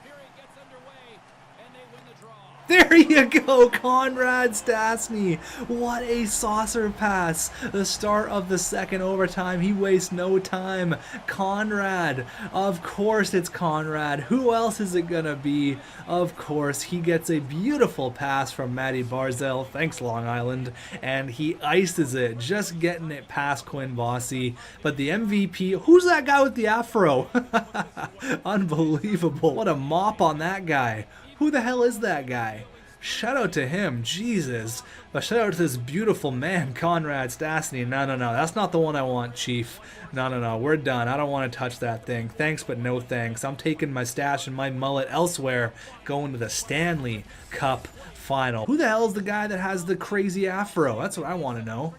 There you go, Conrad Stastny. What a saucer pass. The start of the second overtime. He wastes no time. Conrad. Of course it's Conrad. Who else is it going to be? Of course, he gets a beautiful pass from Matty Barzal. Thanks, Long Island. And he ices it, just getting it past Quinn Bossy. But the MVP, who's that guy with the afro? Unbelievable. What a mop on that guy. Who the hell is that guy? Shout out to him, Jesus. But shout out to this beautiful man, Conrad Stastny. No, that's not the one I want, Chief. No, we're done. I don't want to touch that thing. Thanks, but no thanks. I'm taking my stash and my mullet elsewhere, going to the Stanley Cup Final. Who the hell is the guy that has the crazy afro? That's what I want to know.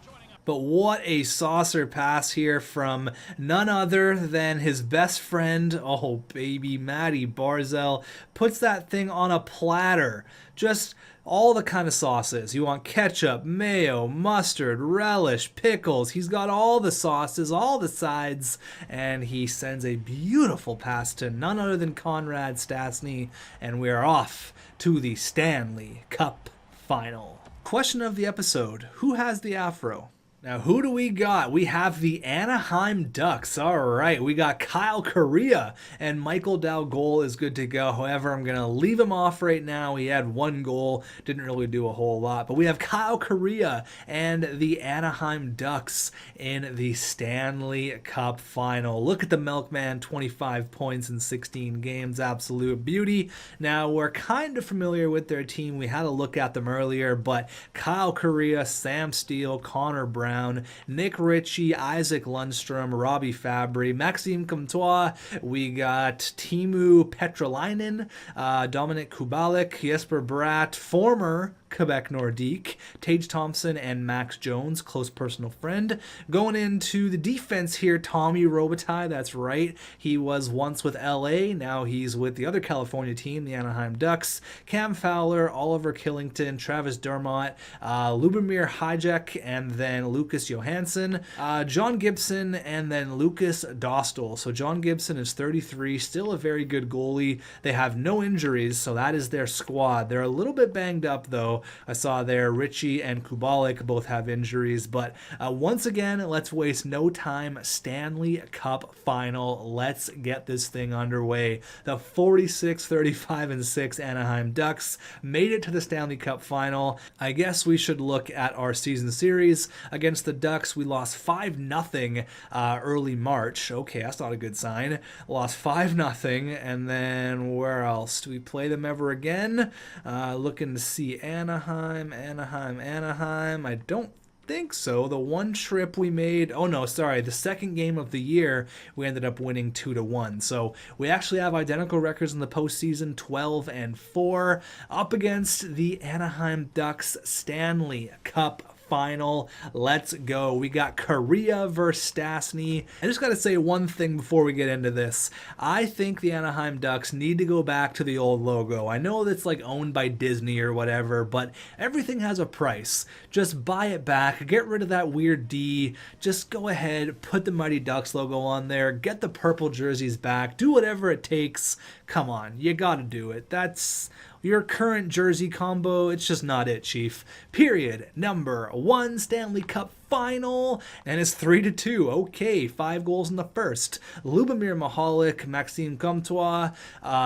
But what a saucer pass here from none other than his best friend, oh baby, Matty Barzal. Puts that thing on a platter. Just all the kind of sauces. You want ketchup, mayo, mustard, relish, pickles. He's got all the sauces, all the sides, and he sends a beautiful pass to none other than Conrad Stastny, and we're off to the Stanley Cup Final. Question of the episode, who has the afro? Now, who do we got? We have the Anaheim Ducks. All right, we got Kyle Correa, and Michael Dalgol is good to go. However, I'm going to leave him off right now. He had 1 goal, didn't really do a whole lot. But we have Kyle Correa and the Anaheim Ducks in the Stanley Cup Final. Look at the Milkman, 25 points in 16 games. Absolute beauty. Now, we're kind of familiar with their team. We had a look at them earlier, but Kyle Correa, Sam Steele, Connor Brown, Nick Ritchie, Isaac Lundstrom, Robbie Fabry, Maxime Comtois. We got Timu Petrolainen, Dominic Kubalik, Jesper Bratt, former Quebec Nordique, Tage Thompson, and Max Jones, close personal friend. Going into the defense here, Tommy Robitaille, that's right. He was once with LA, now he's with the other California team, the Anaheim Ducks. Cam Fowler, Oliver Killington, Travis Dermott, Lubomir Hajek, and then Lucas Johansson, John Gibson, and then Lucas Dostal. So John Gibson is 33, still a very good goalie. They have no injuries, so that is their squad. They're a little bit banged up, though. I saw there Ritchie and Kubalik both have injuries, but once again, let's waste no time. Stanley Cup Final. Let's get this thing underway. The 46-35-6 Anaheim Ducks made it to the Stanley Cup Final. I guess we should look at our season series. Against the Ducks, we lost 5-0 early March. Okay, that's not a good sign. Lost 5-0, and then where else? Do we play them ever again? Looking to see Anaheim. I don't think so. The one trip we made, the second game of the year, we ended up winning 2-1. So we actually have identical records in the postseason, 12-4, up against the Anaheim Ducks Stanley Cup Final. Let's go. We got Correa versus Stastny. I just got to say one thing before we get into this. I think the Anaheim Ducks need to go back to the old logo. I know that's like owned by Disney or whatever, but everything has a price. Just buy it back. Get rid of that weird D. Just go ahead, put the Mighty Ducks logo on there. Get the purple jerseys back. Do whatever it takes. Come on, you got to do it. That's your current jersey combo. It's just not it, Chief. Period. Number 1 Stanley Cup Final, and it's 3-2. Okay, 5 goals in the first. Lubomir Mahalik, Maxime Comtois,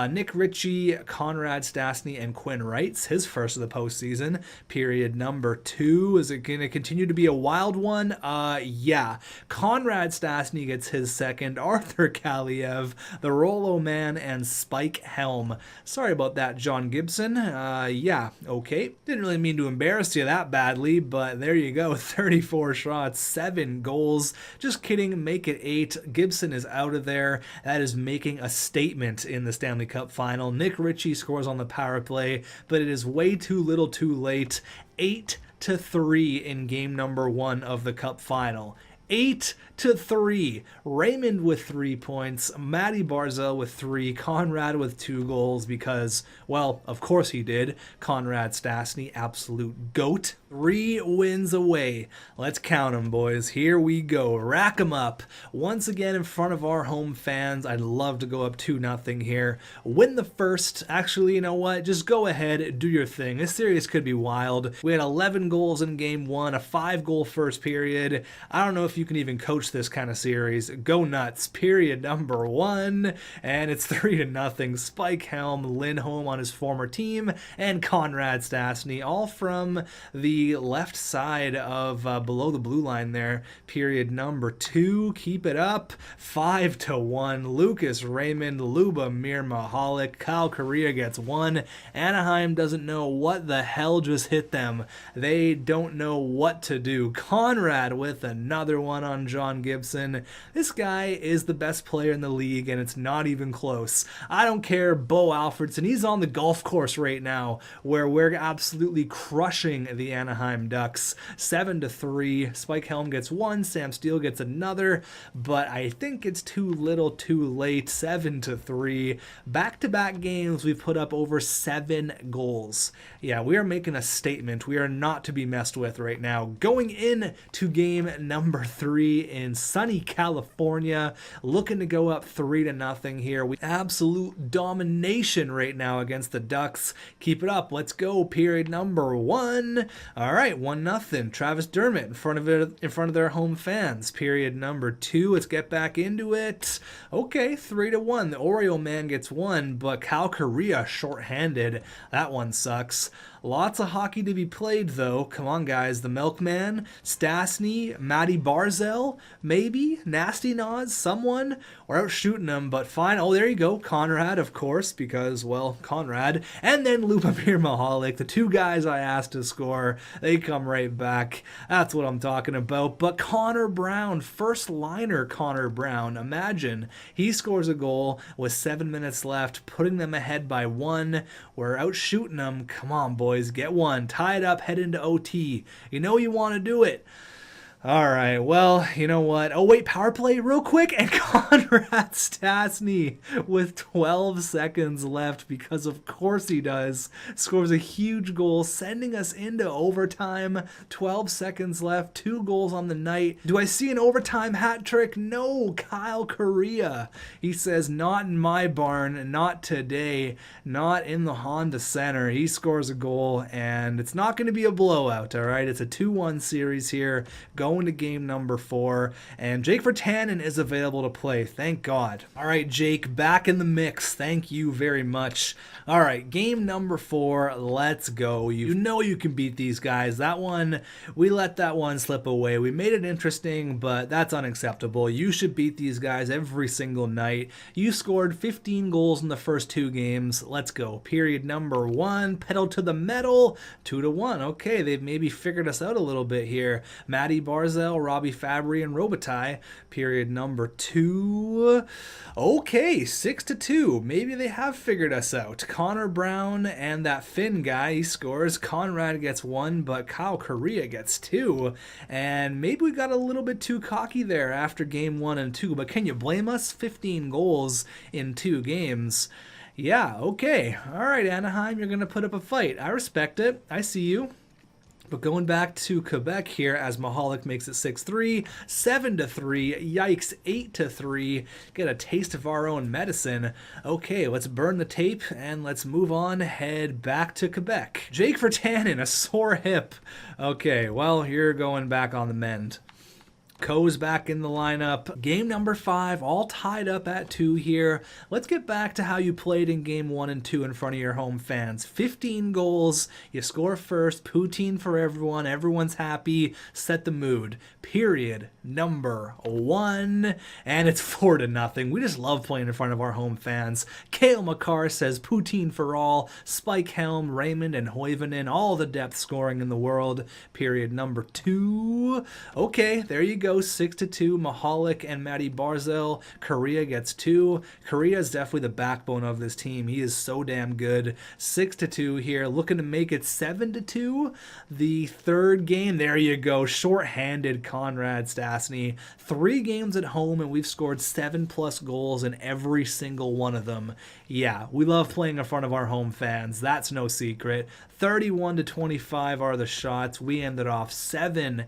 Nick Ritchie, Conrad Stastny, and Quinn Wrights, his first of the postseason. Period number 2. Is it going to continue to be a wild one? Yeah. Conrad Stastny gets his second. Arthur Kaliev, the Rolo Man, and Spike Helm. Sorry about that, John Gibson. Yeah, okay. Didn't really mean to embarrass you that badly, but there you go. 34 shots, 7 goals. Just kidding, make it 8. Gibson is out of there. That is making a statement in the Stanley Cup Final. Nick Ritchie scores on the power play, but it is way too little too late. 8-3 in game number 1 of the Cup Final. 8-3. Raymond with 3 points, Matty Barzal with 3, Conrad with 2 goals because, well, of course he did. Conrad Stastny, absolute GOAT. 3 wins away. Let's count them, boys. Here we go. Rack them up. Once again in front of our home fans. I'd love to go up 2-0 here. Win the first. Actually, you know what? Just go ahead. Do your thing. This series could be wild. We had 11 goals in game 1, a 5-goal first period. I don't know if you can even coach this kind of series. Go nuts. Period number 1. And it's 3-0. Spike Helm, Lindholm on his former team, and Conrad Stastny, all from the left side of below the blue line there. Period number 2. Keep it up. 5-1. Lucas Raymond, Lubomir Mahalik, Kyle Correa gets 1. Anaheim doesn't know what the hell just hit them. They don't know what to do. Conrad with another one on John Gibson. This guy is the best player in the league, and it's not even close. I don't care. Bo Alfredson, he's on the golf course right now, where we're absolutely crushing the Anaheim Ducks. 7-3. Spike Helm gets 1. Sam Steele gets another, but I think it's too little too late. 7-3. Back-to-back games, we've put up over 7 goals. Yeah, we are making a statement. We are not to be messed with right now. Going in to game number 3 in sunny California, looking to go up 3-0 here. We absolute domination right now against the Ducks. Keep it up. Let's go. Period number 1. All right, 1-0. Travis Dermott in front of their home fans. Period number 2. Let's get back into it. Okay, 3-1. The Oreo Man gets 1, but Kyle Correa shorthanded. That one sucks. Lots of hockey to be played, though. Come on, guys. The Milkman, Stastny, Matty Barzal, maybe? Nasty Nods, someone? We're out shooting them, but fine. Oh, there you go. Conrad, of course, because, well, Conrad. And then Lubomir Mahalik, the 2 guys I asked to score. They come right back. That's what I'm talking about. But Connor Brown, first liner Connor Brown. Imagine. He scores a goal with 7 minutes left, putting them ahead by 1. We're out shooting them. Come on, boys. Get 1. Tie it up, head into OT. You know you want to do it. All right, well, you know what? Oh, wait, power play real quick. And Conrad Stastny with 12 seconds left, because of course he does, scores a huge goal, sending us into overtime. 12 seconds left, 2 goals on the night. Do I see an overtime hat trick? No, Kyle Correa. He says, not in my barn, not today, not in the Honda Center. He scores a goal, and it's not going to be a blowout, all right? It's a 2-1 series here. Going to game number 4, and Jake Virtanen is available to play. Thank God. All right, Jake, back in the mix. Thank you very much. All right, game number 4. Let's go. You know you can beat these guys. That one, we let that one slip away. We made it interesting, but that's unacceptable. You should beat these guys every single night. You scored 15 goals in the first 2 games. Let's go. Period number 1. Pedal to the metal. 2-1. Okay, they've maybe figured us out a little bit here. Matty Barzal, Robbie Fabry, and Robitaille. Period number 2. Okay, 6-2. Maybe they have figured us out. Connor Brown and that Finn guy, he scores. Conrad gets 1, but Kyle Correa gets 2. And maybe we got a little bit too cocky there after game 1 and 2. But can you blame us? 15 goals in 2 games. Yeah, okay. All right, Anaheim, you're going to put up a fight. I respect it. I see you. But going back to Quebec here, as Mahalik makes it 6-3, 7-3, yikes, 8-3. Get a taste of our own medicine. Okay, let's burn the tape and let's move on, head back to Quebec. Jake Virtanen, a sore hip. Okay, well, you're going back on the mend. Co's back in the lineup. Game number 5, all tied up at 2 here. Let's get back to how you played in game 1 and 2 in front of your home fans. 15 goals, you score first, poutine for everyone, everyone's happy, set the mood. Period number 1, and it's 4-0. We just love playing in front of our home fans. Cale Makar says poutine for all. Spike Helm, Raymond, and Hoivonen, all the depth scoring in the world. Period number 2. Okay, there you go. 6-2, Mahalik and Matty Barzal. Korea gets 2. Korea is definitely the backbone of this team. He is so damn good. 6-2 here, looking to make it 7-2. The third game, there you go. Short-handed Conrad Stastny. 3 games at home, and we've scored 7+ goals in every single one of them. Yeah, we love playing in front of our home fans. That's no secret. 31-25 are the shots. We ended off 7-2.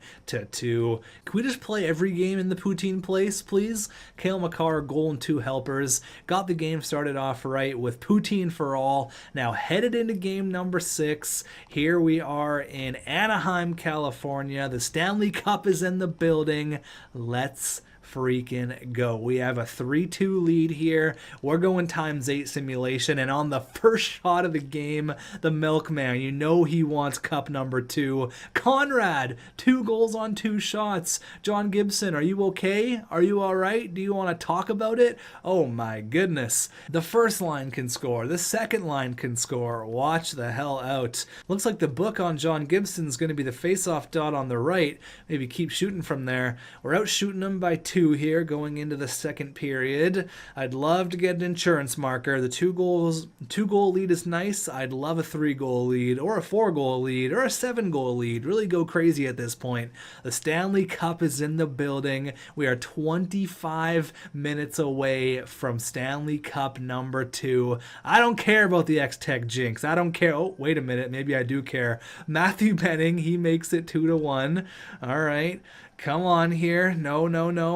Can we just play every game in the poutine place, please? Cale Makar, goal and 2 helpers. Got the game started off right with poutine for all. Now headed into game number 6. Here we are in Anaheim, California. The Stanley Cup is in the building. Let's freaking go. We have a 3-2 lead here. We're going ×8 simulation, and on the first shot of the game, the milkman, you know he wants cup number 2. Conrad, 2 goals on 2 shots. John Gibson, are you okay? Are you all right? Do you want to talk about it? Oh my goodness. The first line can score. The second line can score. Watch the hell out. Looks like the book on John Gibson's going to be the face-off dot on the right. Maybe keep shooting from there. We're out shooting them by 2 here going into the second period. I'd love to get an insurance marker. The 2-goal lead is nice. I'd love a 3-goal lead or a 4-goal lead or a 7-goal lead. Really go crazy at this point. The Stanley Cup is in the building. We are 25 minutes away from Stanley Cup number 2. I don't care about the xTech jinx. I don't care. Oh, wait a minute. Maybe I do care. Matthew Benning, he makes it 2-1. All right. Come on here. No.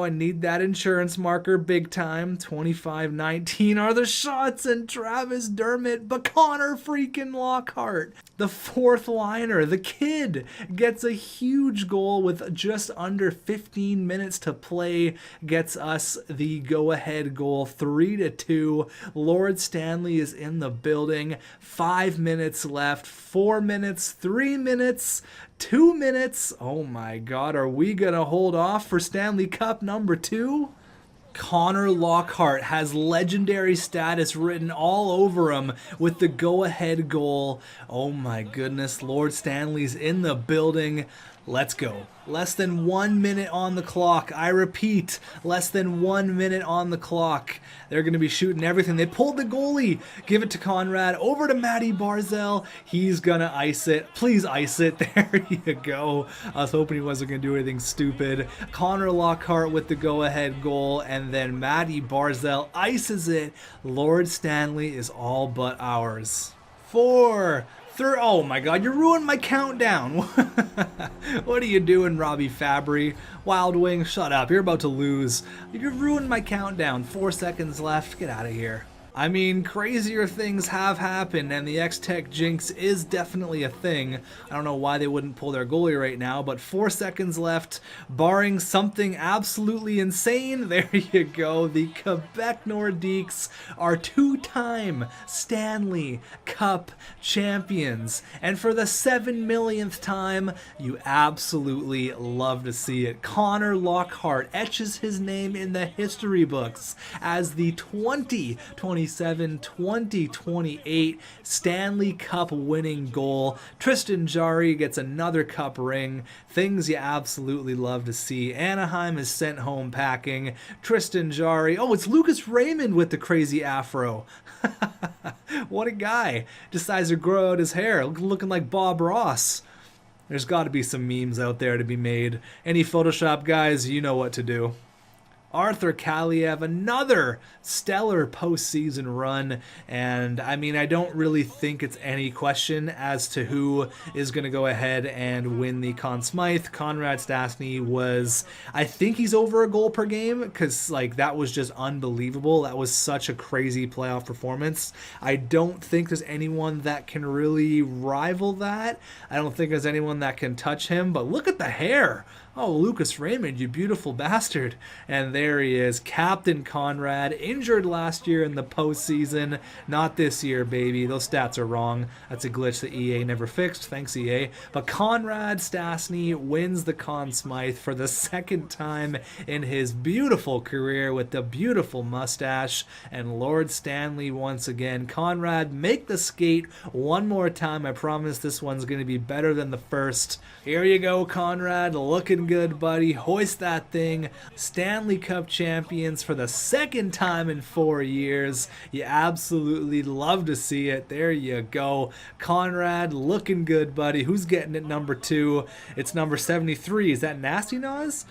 I need that insurance marker big time. 25-19 are the shots, and Travis Dermott, but Connor freaking Lockhart, the fourth liner, the kid, gets a huge goal with just under 15 minutes to play, gets us the go-ahead goal, 3-2. Lord Stanley is in the building. 5 minutes left, 4 minutes, 3 minutes, 2 minutes. Oh my God, are we gonna hold off for Stanley Cup number 2? Connor Lockhart has legendary status written all over him with the go-ahead goal. Oh my goodness, Lord Stanley's in the building. Let's go. Less than 1 minute on the clock. I repeat, less than 1 minute on the clock. They're going to be shooting everything. They pulled the goalie. Give it to Conrad. Over to Matty Barzal. He's going to ice it. Please ice it. There you go. I was hoping he wasn't going to do anything stupid. Connor Lockhart with the go-ahead goal, and then Matty Barzal ices it. Lord Stanley is all but ours. 4, 3, oh my God, you ruined my countdown. What are you doing, Robbie Fabry? Wild Wing, shut up. You're about to lose. You ruined my countdown. 4 seconds left. Get out of here. I mean, crazier things have happened, and the xTech jinx is definitely a thing. I don't know why they wouldn't pull their goalie right now, but 4 seconds left, barring something absolutely insane. There you go. The Quebec Nordiques are 2-time Stanley Cup champions. And for the 7 millionth time, you absolutely love to see it. Connor Lockhart etches his name in the history books as the 2027-2028 Stanley Cup winning goal. Tristan Jarry gets another cup ring. Things you absolutely love to see. Anaheim is sent home packing. Tristan Jarry. Oh, it's Lucas Raymond with the crazy afro. What a guy. Decides to grow out his hair, looking like Bob Ross. There's got to be some memes out there to be made. Any Photoshop guys, you know what to do. Arthur Kaliev, another stellar postseason run. And I mean, I don't really think it's any question as to who is going to go ahead and win the Conn Smythe. Conrad Stastny was, I think he's over a goal per game, because like that was just unbelievable. That was such a crazy playoff performance. I don't think there's anyone that can really rival that. I don't think there's anyone that can touch him, but look at the hair. Oh, Lucas Raymond, you beautiful bastard. And there he is, Captain Conrad, injured last year in the postseason. Not this year, baby. Those stats are wrong. That's a glitch that EA never fixed. Thanks, EA. But Conrad Stastny wins the Conn Smythe for the second time in his beautiful career with the beautiful mustache. And Lord Stanley once again. Conrad, make the skate one more time. I promise this one's going to be better than the first. Here you go, Conrad. Looking good, buddy. Hoist that thing. Stanley Cup champions for the second time in 4 years. You absolutely love to see it. There you go. Conrad, looking good, buddy. Who's getting it number 2? It's number 73. Is that Nasty Naz?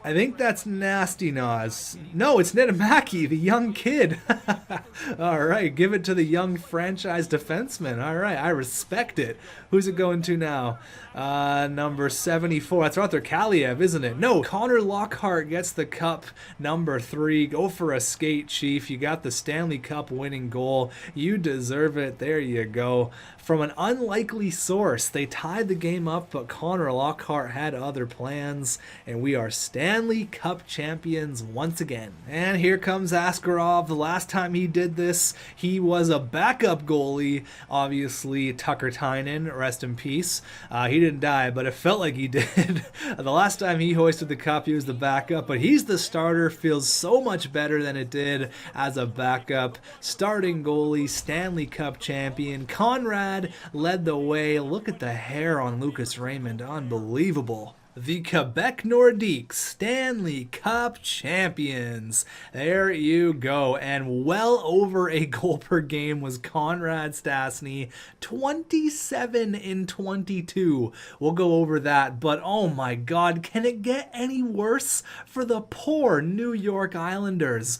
I think that's Nasty Naz. No, it's Nedamaki, the young kid. All right, give it to the young franchise defenseman. All right, I respect it. Who's it going to now? Number 74. That's Arthur Kaliev, isn't it? No, Connor Lockhart gets the cup, number 3. Go for a skate, Chief. You got the Stanley Cup winning goal. You deserve it. There you go. From an unlikely source, they tied the game up, but Connor Lockhart had other plans, and we are Stanley Cup champions once again. And here comes Askarov. The last time he did this, he was a backup goalie. Obviously, Tucker Tynan, rest in peace. He didn't die, but it felt like he did. The last time he hoisted the cup, he was the backup, but he's the starter. Feels so much better than it did as a backup. Starting goalie, Stanley Cup champion. Conrad led the way. Look at the hair on Lucas Raymond. Unbelievable. The Quebec Nordiques Stanley Cup champions. There you go. And well over a goal per game was Conrad Stastny. 27 in 22. We'll go over that. But oh my God, can it get any worse for the poor New York Islanders?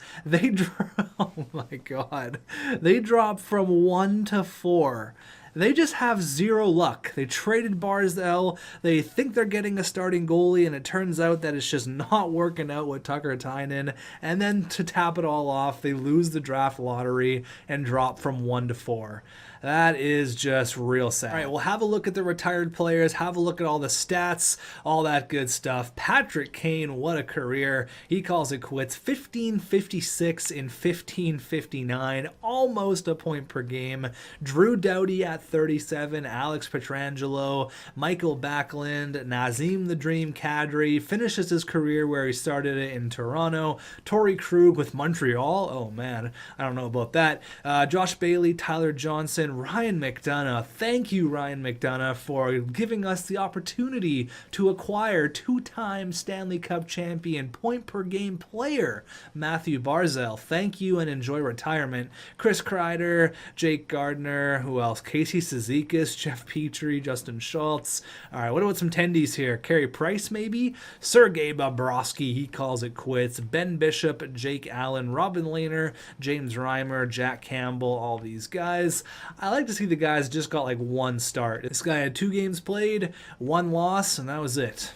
Oh my God. They dropped from 1 to 4. They just have zero luck. They traded Barzell. They think they're getting a starting goalie, and it turns out that it's just not working out with Tucker Tynan. And then to tap it all off, they lose the draft lottery and drop from 1 to 4. That is just real sad. All right, we'll have a look at the retired players, have a look at all the stats, all that good stuff. Patrick Kane, what a career. He calls it quits. 1556 in 1559, almost a point per game. Drew Doughty at 37, Alex Pietrangelo, Michael Backlund, Nazem the Dream Kadri finishes his career where he started it in Toronto. Torrey Krug with Montreal. Oh man, I don't know about that. Josh Bailey, Tyler Johnson, Ryan McDonough. Thank you, Ryan McDonough, for giving us the opportunity to acquire two-time Stanley Cup champion point-per-game player Matthew Barzell. Thank you and enjoy retirement. Chris Kreider, Jake Gardner, who else? Casey Cizikas, Jeff Petrie, Justin Schultz. All right, what about some tendies here? Carey Price, maybe? Sergei Bobrovsky, he calls it quits. Ben Bishop, Jake Allen, Robin Lehner, James Reimer, Jack Campbell, all these guys. I like to see the guys just got like one start. This guy had 2 games played, 1 loss, and that was it.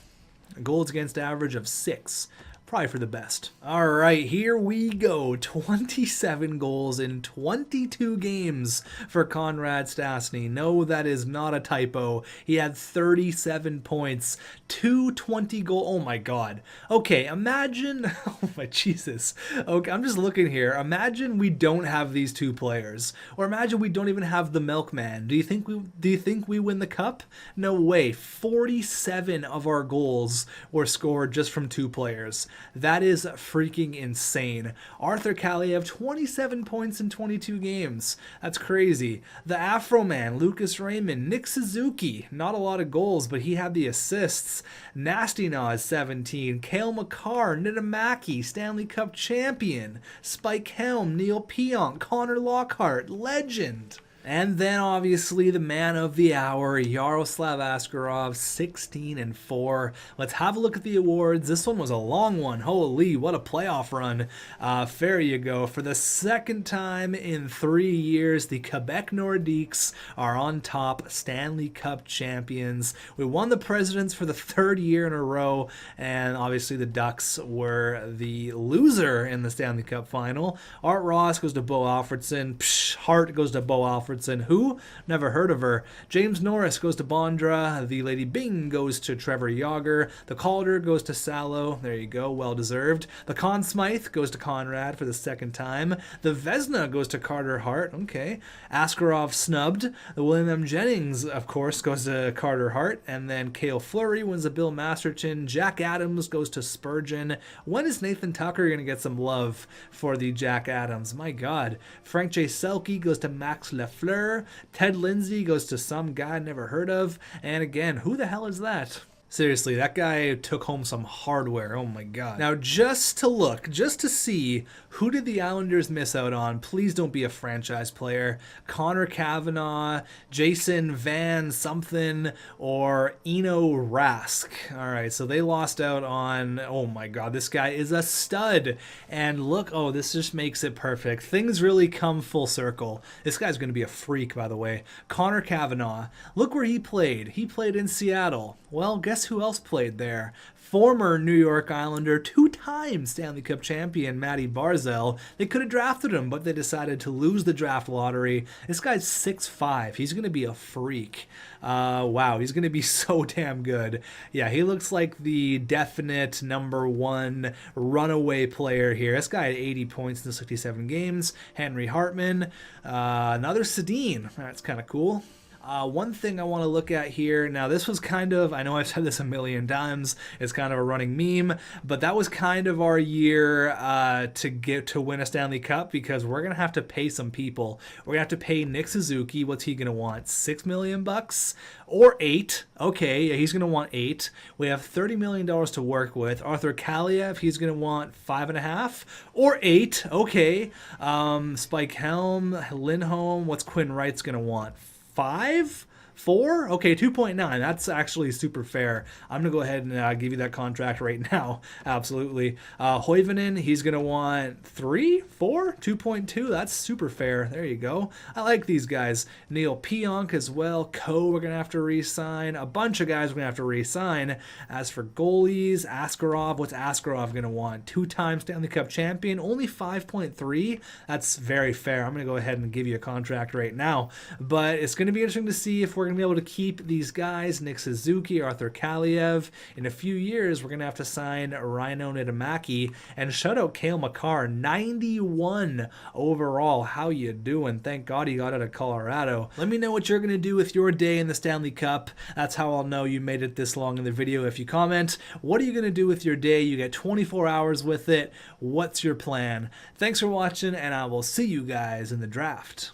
A goals against average of 6. Probably for the best. All right, here we go. 27 goals in 22 games for Conrad Stastny. No, that is not a typo. He had 37 points, 220 goal. Oh my God. Okay, imagine. Oh my Jesus. Okay, I'm just looking here. Imagine we don't have these 2 players, or imagine we don't even have the Milkman. Do you think we win the cup? No way. 47 of our goals were scored just from 2 players. That is freaking insane. Arthur Kaliev, 27 points in 22 games. That's crazy. The Afro Man, Lucas Raymond, Nick Suzuki, not a lot of goals, but he had the assists. Nasty Naz, 17. Cale Makar, Nitamaki, Stanley Cup champion. Spike Helm, Neil Pionk, Connor Lockhart, legend. And then obviously the man of the hour, Yaroslav Askarov, 16-4. Let's have a look at the awards. This one was a long one. Holy, what a playoff run. There you go. For the second time in 3 years, the Quebec Nordiques are on top, Stanley Cup champions. We won the Presidents for the 3rd year in a row, and obviously the Ducks were the loser in the Stanley Cup Final. Art Ross goes to Bo Alfredson. Hart goes to Bo Alfredson. Who? Never heard of her. James Norris goes to Bondra. The Lady Bing goes to Trevor Yager. The Calder goes to Salo. There you go. Well deserved. The Conn Smythe goes to Conrad for the 2nd time. The Vesna goes to Carter Hart. Okay. Askarov snubbed. The William M. Jennings, of course, goes to Carter Hart. And then Cale Fleury wins the Bill Masterton. Jack Adams goes to Spurgeon. When is Nathan Tucker going to get some love for the Jack Adams? My God. Frank J. Selke goes to Max Lafleur. Ted Lindsay goes to some guy I never heard of. And again, who the hell is that? Seriously, that guy took home some hardware. Oh my God. Now, just to look, just to see, who did the Islanders miss out on? Please don't be a franchise player. Connor Cavanaugh, Jason Van something, or Eno Rask. All right, so they lost out on, oh my God, this guy is a stud. And look, oh, this just makes it perfect. Things really come full circle. This guy's going to be a freak, by the way. Connor Cavanaugh, look where he played. He played in Seattle. Well, guess who else played there? Former New York Islander, 2-time Stanley Cup champion Matty Barzal. They could have drafted him, but they decided to lose the draft lottery. This guy's 6'5". He's going to be a freak. Wow, he's going to be so damn good. Yeah, he looks like the definite #1 runaway player here. This guy had 80 points in the 67 games. Henry Hartman. Another Sedin. That's kind of cool. One thing I want to look at here, now this was kind of, I know I've said this a million times, it's kind of a running meme, but that was kind of our year to win a Stanley Cup, because we're going to have to pay some people. We're going to have to pay Nick Suzuki. What's he going to want? $6 million bucks? Or 8? Okay, yeah, he's going to want 8. We have $30 million to work with. Arthur Kaliev, he's going to want 5.5 or 8. Okay. Spike Helm, Lindholm, what's Quinn Wright's going to want? 5? 4? Okay, 2.9. That's actually super fair. I'm going to go ahead and give you that contract right now. Absolutely. Hoivanen, he's going to want 3? 4? 2.2? That's super fair. There you go. I like these guys. Neil Pionk as well. We're going to have to re-sign. A bunch of guys we're going to have to re-sign. As for goalies, Askarov, what's Askarov going to want? 2-time Stanley Cup champion, only 5.3? That's very fair. I'm going to go ahead and give you a contract right now. But it's going to be interesting to see if we're going to be able to keep these guys, Nick Suzuki, Arthur Kaliev. In a few years, we're going to have to sign Rhino Nitamaki, and shout out Cale Makar, 91 overall. How you doing? Thank God he got out of Colorado. Let me know what you're going to do with your day in the Stanley Cup. That's how I'll know you made it this long in the video. If you comment, what are you going to do with your day? You get 24 hours with it. What's your plan? Thanks for watching, and I will see you guys in the draft.